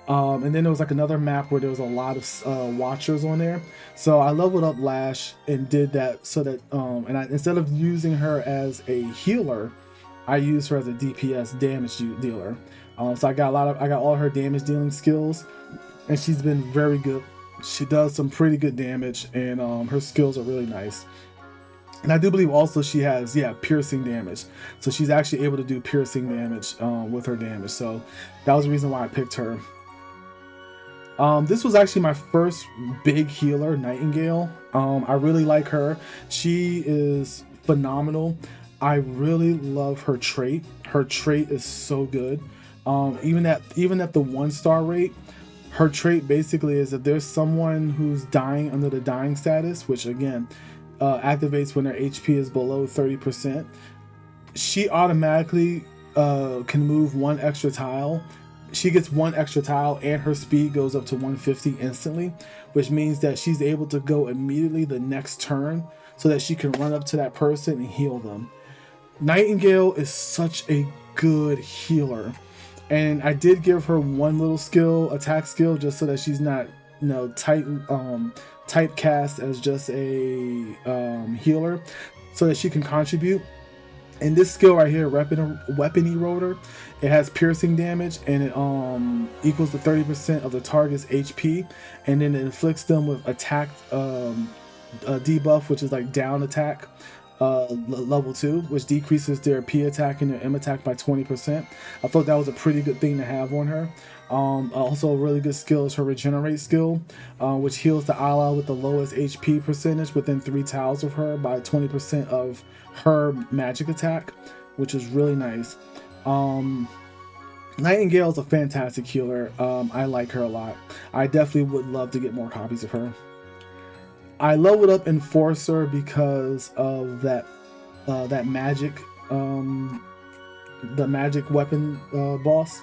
And then there was like another map where there was a lot of watchers on there. So I leveled up Lash and did that so that, instead of using her as a healer, I used her as a DPS damage dealer. So I got all her damage dealing skills, and she's been very good. She does some pretty good damage, and her skills are really nice. And I do believe also she has, piercing damage. So she's actually able to do piercing damage with her damage. So that was the reason why I picked her. This was actually my first big healer, Nightingale. I really like her. She is phenomenal. I really love her trait. Her trait is so good. Even at the 1-star rate, her trait basically is if there's someone who's dying under the dying status, which again activates when their HP is below 30%, she automatically can move 1 extra tile. She gets 1 extra tile and her speed goes up to 150 instantly, which means that she's able to go immediately the next turn so that she can run up to that person and heal them. Nightingale is such a good healer. And I did give her 1 little attack skill, just so that she's not, typecast as just a healer, so that she can contribute. And this skill right here, Weapon Eroder, it has piercing damage, and it equals to 30% of the target's HP, and then it inflicts them with attack debuff, which is like down attack. Level 2, which decreases their P attack and their M attack by 20%. I thought that was a pretty good thing to have on her. Also a really good skill is her Regenerate skill, which heals the ally with the lowest HP percentage within 3 tiles of her by 20% of her magic attack, which is really nice. Nightingale is a fantastic healer. I like her a lot. I definitely would love to get more copies of her. I leveled up Enforcer because of that magic, the magic weapon boss.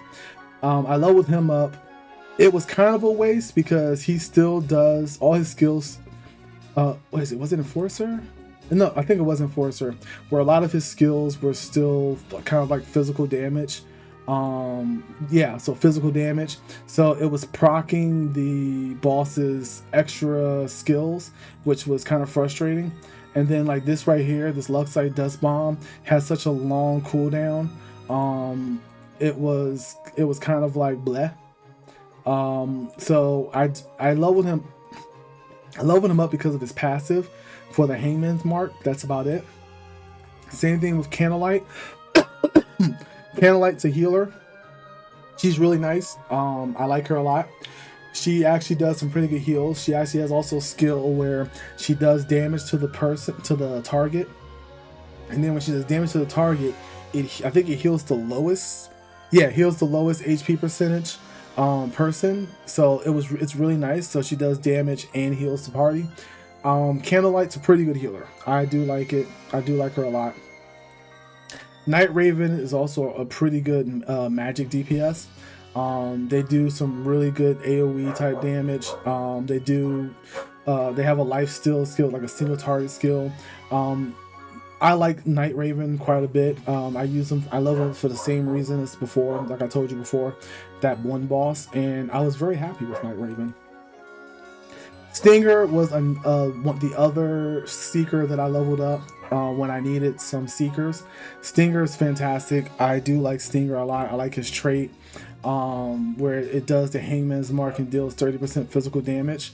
I leveled him up. It was kind of a waste because he still does all his skills. What is it? Was it Enforcer? No, I think it was Enforcer, where a lot of his skills were still kind of like physical damage. So physical damage. So it was proccing the boss's extra skills, which was kind of frustrating. And then like this right here, this Luxite Dust Bomb has such a long cooldown. It was kind of like bleh. So I leveled him up because of his passive for the Hangman's Mark. That's about it. Same thing with Candlelight. Candlelight's a healer. She's really nice. I like her a lot. she actually does some pretty good heals. She actually has also a skill where she does damage to the person, to the target, and then when she does damage to the target, I think it heals the lowest. Yeah, it heals the lowest HP percentage person. So it's really nice. So she does damage and heals the party. Candlelight's a pretty good healer. I do like it. I do like her a lot. Night Raven is also a pretty good magic DPS. They do some really good AoE type damage. They have a life steal skill, like a single target skill. I like Night Raven quite a bit. I use them. I love them for the same reason as before, like I told you before, that one boss, and I was very happy with Night Raven. Stinger was the other seeker that I leveled up when I needed some seekers. Stinger is fantastic. I do like Stinger a lot. I like his trait where it does the Hangman's Mark and deals 30% physical damage.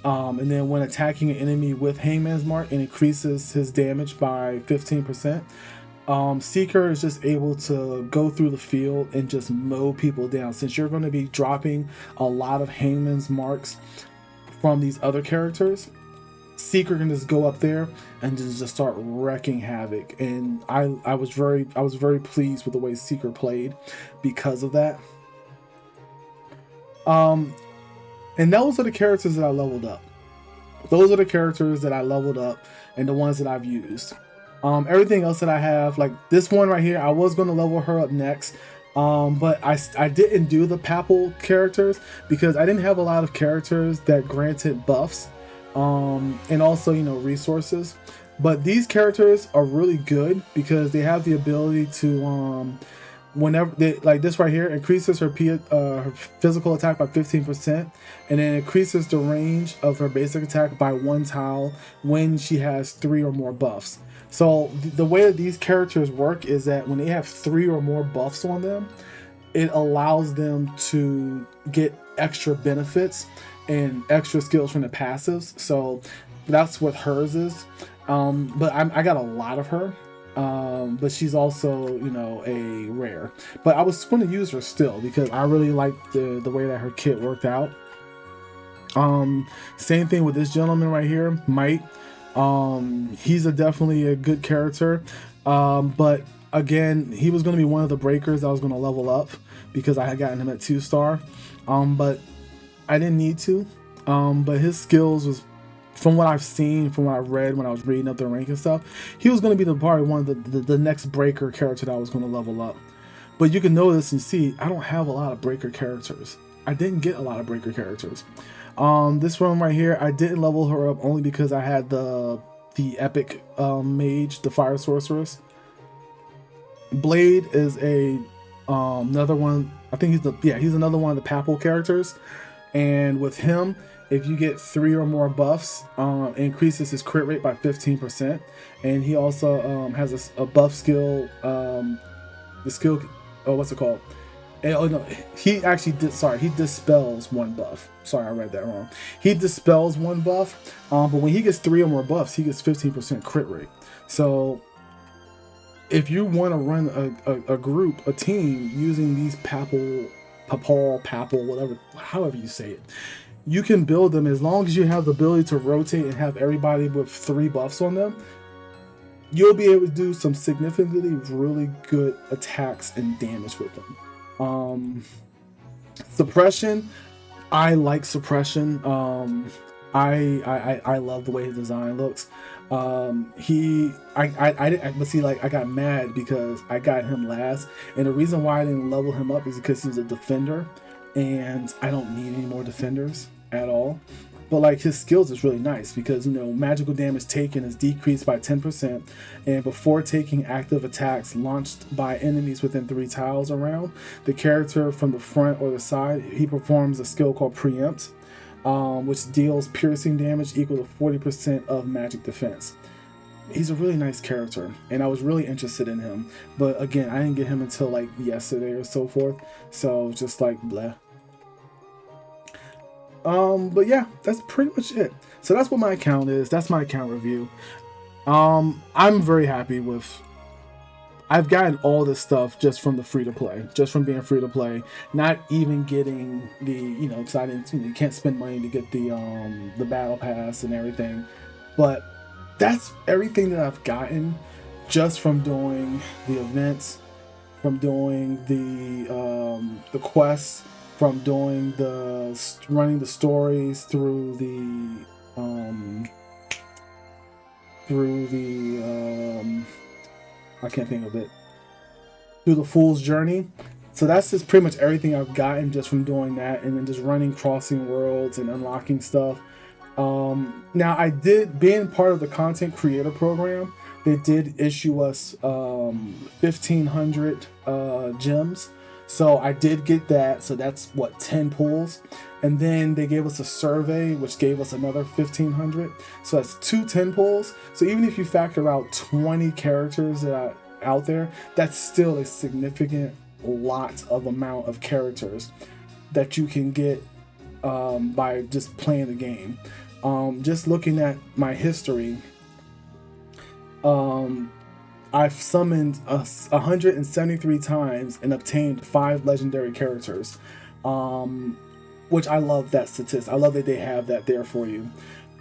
And then when attacking an enemy with Hangman's Mark, it increases his damage by 15%. Seeker is just able to go through the field and just mow people down. Since you're going to be dropping a lot of Hangman's Marks from these other characters, Seeker can just go up there and just start wrecking havoc. And I was very pleased with the way Seeker played because of that. And those are the characters that I leveled up. Those are the characters that I leveled up and the ones that I've used. Everything else that I have, like this one right here, I was going to level her up next. But I didn't do the Papal characters because I didn't have a lot of characters that granted buffs. And also, you know, resources. But these characters are really good because they have the ability to, whenever they, like this right here, increases her physical attack by 15%, and then increases the range of her basic attack by 1 tile when she has 3 or more buffs. So the way that these characters work is that when they have 3 or more buffs on them, it allows them to get extra benefits and extra skills from the passives. So that's what hers is. But I got a lot of her. But she's also, you know, a rare. But I was going to use her still because I really liked the way that her kit worked out. Same thing with this gentleman right here, Mike. He's definitely a good character. But again, he was going to be one of the breakers I was going to level up because I had gotten him at 2-star. But I didn't need to. But his skills was, from what I've seen, from what I've read when I was reading up the rank and stuff, he was going to be probably one of the next breaker character that I was going to level up. But you can notice and see, I don't have a lot of breaker characters. I didn't get a lot of breaker characters. This one right here, I didn't level her up only because I had the epic mage, the fire sorceress. Blade is another one. I think he's another one of the Papal characters. And with him, if you get 3 or more buffs, it increases his crit rate by 15%. And he also has a buff skill, the skill, what's it called? No, he actually he dispels 1 buff. Sorry, I read that wrong. He dispels 1 buff, but when he gets 3 or more buffs, he gets 15% crit rate. So if you want to run a group, a team using these Papal, whatever, however you say it, you can build them as long as you have the ability to rotate and have everybody with 3 buffs on them. You'll be able to do some significantly really good attacks and damage with them. Suppression, I like suppression. I love the way his design looks. But see, like, I got mad because I got him last, and the reason why I didn't level him up is because he's a defender, and I don't need any more defenders at all. But like, his skills is really nice because, you know, magical damage taken is decreased by 10%, and before taking active attacks launched by enemies within 3 tiles around the character from the front or the side, he performs a skill called Preempt, which deals piercing damage equal to 40% of magic defense. He's a really nice character, and I was really interested in him. But again, I didn't get him until like yesterday or so forth, so just like bleh. But yeah, that's pretty much it. So that's what my account is. That's my account review. I'm very happy with I've gotten all this stuff just from the free to play, just from being free to play, not even getting the, you know, because I didn't, you can't spend money to get the battle pass and everything. But that's everything that I've gotten just from doing the events, from doing the quests, from doing running the stories through the I can't think of it, through the Fool's Journey. So that's just pretty much everything I've gotten just from doing that, and then just running crossing worlds and unlocking stuff. Now I did, being part of the content creator program, they did issue us 1,500 gems. So I did get that. So that's what, 10 pulls. And then they gave us a survey, which gave us another 1,500. So that's 2 10 pulls. So even if you factor out 20 characters that are out there, that's still a significant lot of amount of characters that you can get by just playing the game. Just looking at my history, I've summoned 173 times and obtained 5 legendary characters, which I love that statistic. I love that they have that there for you.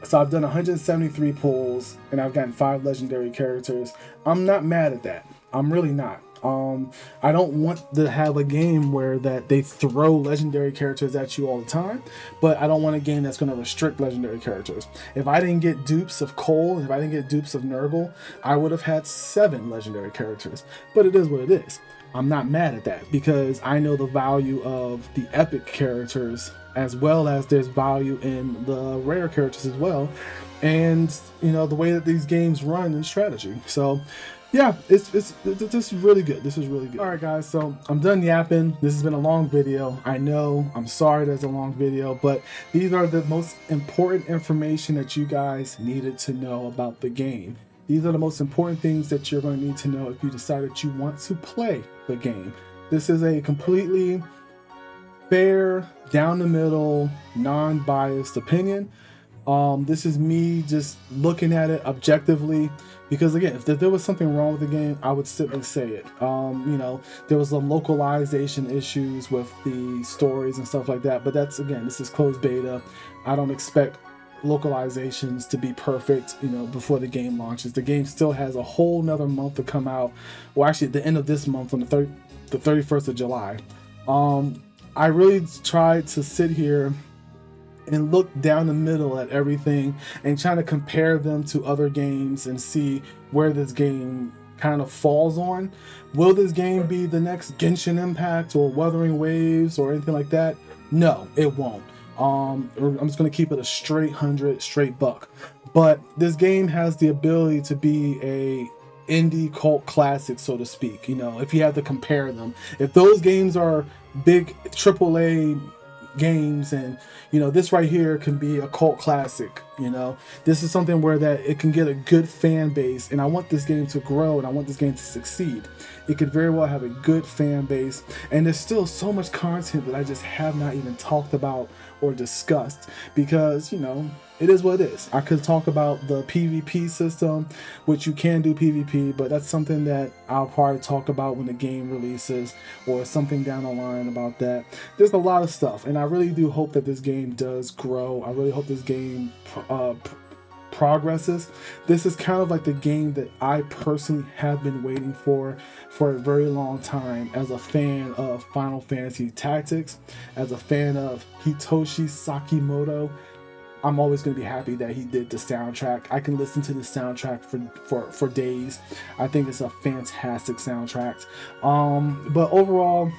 So I've done 173 pulls and I've gotten 5 legendary characters. I'm not mad at that. I'm really not. I don't want to have a game where that they throw legendary characters at you all the time, but I don't want a game that's going to restrict legendary characters. If I didn't get dupes of Cole, if I didn't get dupes of Nurgle, I would have had 7 legendary characters, but it is what it is. I'm not mad at that because I know the value of the epic characters, as well as there's value in the rare characters as well, and you know the way that these games run and strategy. So yeah, this is really good. This is really good. All right, guys, so I'm done yapping. This has been a long video. I know, I'm sorry there's a long video, but these are the most important information that you guys needed to know about the game. These are the most important things that you're going to need to know if you decide that you want to play the game. This is a completely fair, down the middle, non-biased opinion. This is me just looking at it objectively, because again, if there was something wrong with the game, I would simply say it. You know, there was some localization issues with the stories and stuff like that, but that's, again, this is closed beta. I don't expect localizations to be perfect, you know, before the game launches. The game still has a whole nother month to come out. Well, actually at the end of this month, on the 31st of July. I really tried to sit here and look down the middle at everything and trying to compare them to other games and see where this game kind of falls on. Will this game be the next Genshin Impact or Wuthering Waves or anything like that? No, it won't. I'm just going to keep it a straight 100, straight buck. But this game has the ability to be a indie cult classic, so to speak. You know, if you have to compare them, if those games are big AAA games, and you know, this right here can be a cult classic. You know, this is something where that it can get a good fan base, and I want this game to grow and I want this game to succeed. It could very well have a good fan base, and there's still so much content that I just have not even talked about or discussed, because you know, it is what it is. I could talk about the PvP system, which you can do PvP, but that's something that I'll probably talk about when the game releases or something down the line about that. There's a lot of stuff, and I really do hope that this game does grow. I really hope this game progresses. This is kind of like the game that I personally have been waiting for a very long time, as a fan of Final Fantasy Tactics, as a fan of Hitoshi Sakimoto. I'm always going to be happy that he did the soundtrack. I can listen to the soundtrack for days. I think it's a fantastic soundtrack. But overall,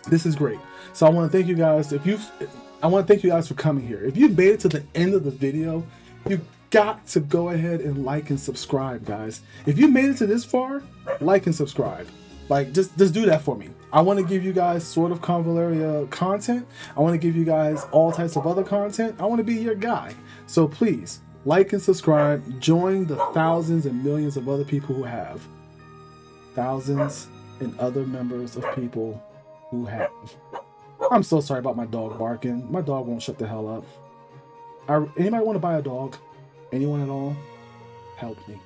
this is great. So I want to thank you guys. I want to thank you guys for coming here. If you've made it to the end of the video, you got to go ahead and like and subscribe, guys. If you made it to this far, like and subscribe. Like, just do that for me. I want to give you guys sort of Convallaria content. I want to give you guys all types of other content. I want to be your guy. So please, like and subscribe. Join the thousands and millions of other people who have. Thousands and other members of people who have. I'm so sorry about my dog barking. My dog won't shut the hell up. Anybody want to buy a dog? Anyone at all? Help me.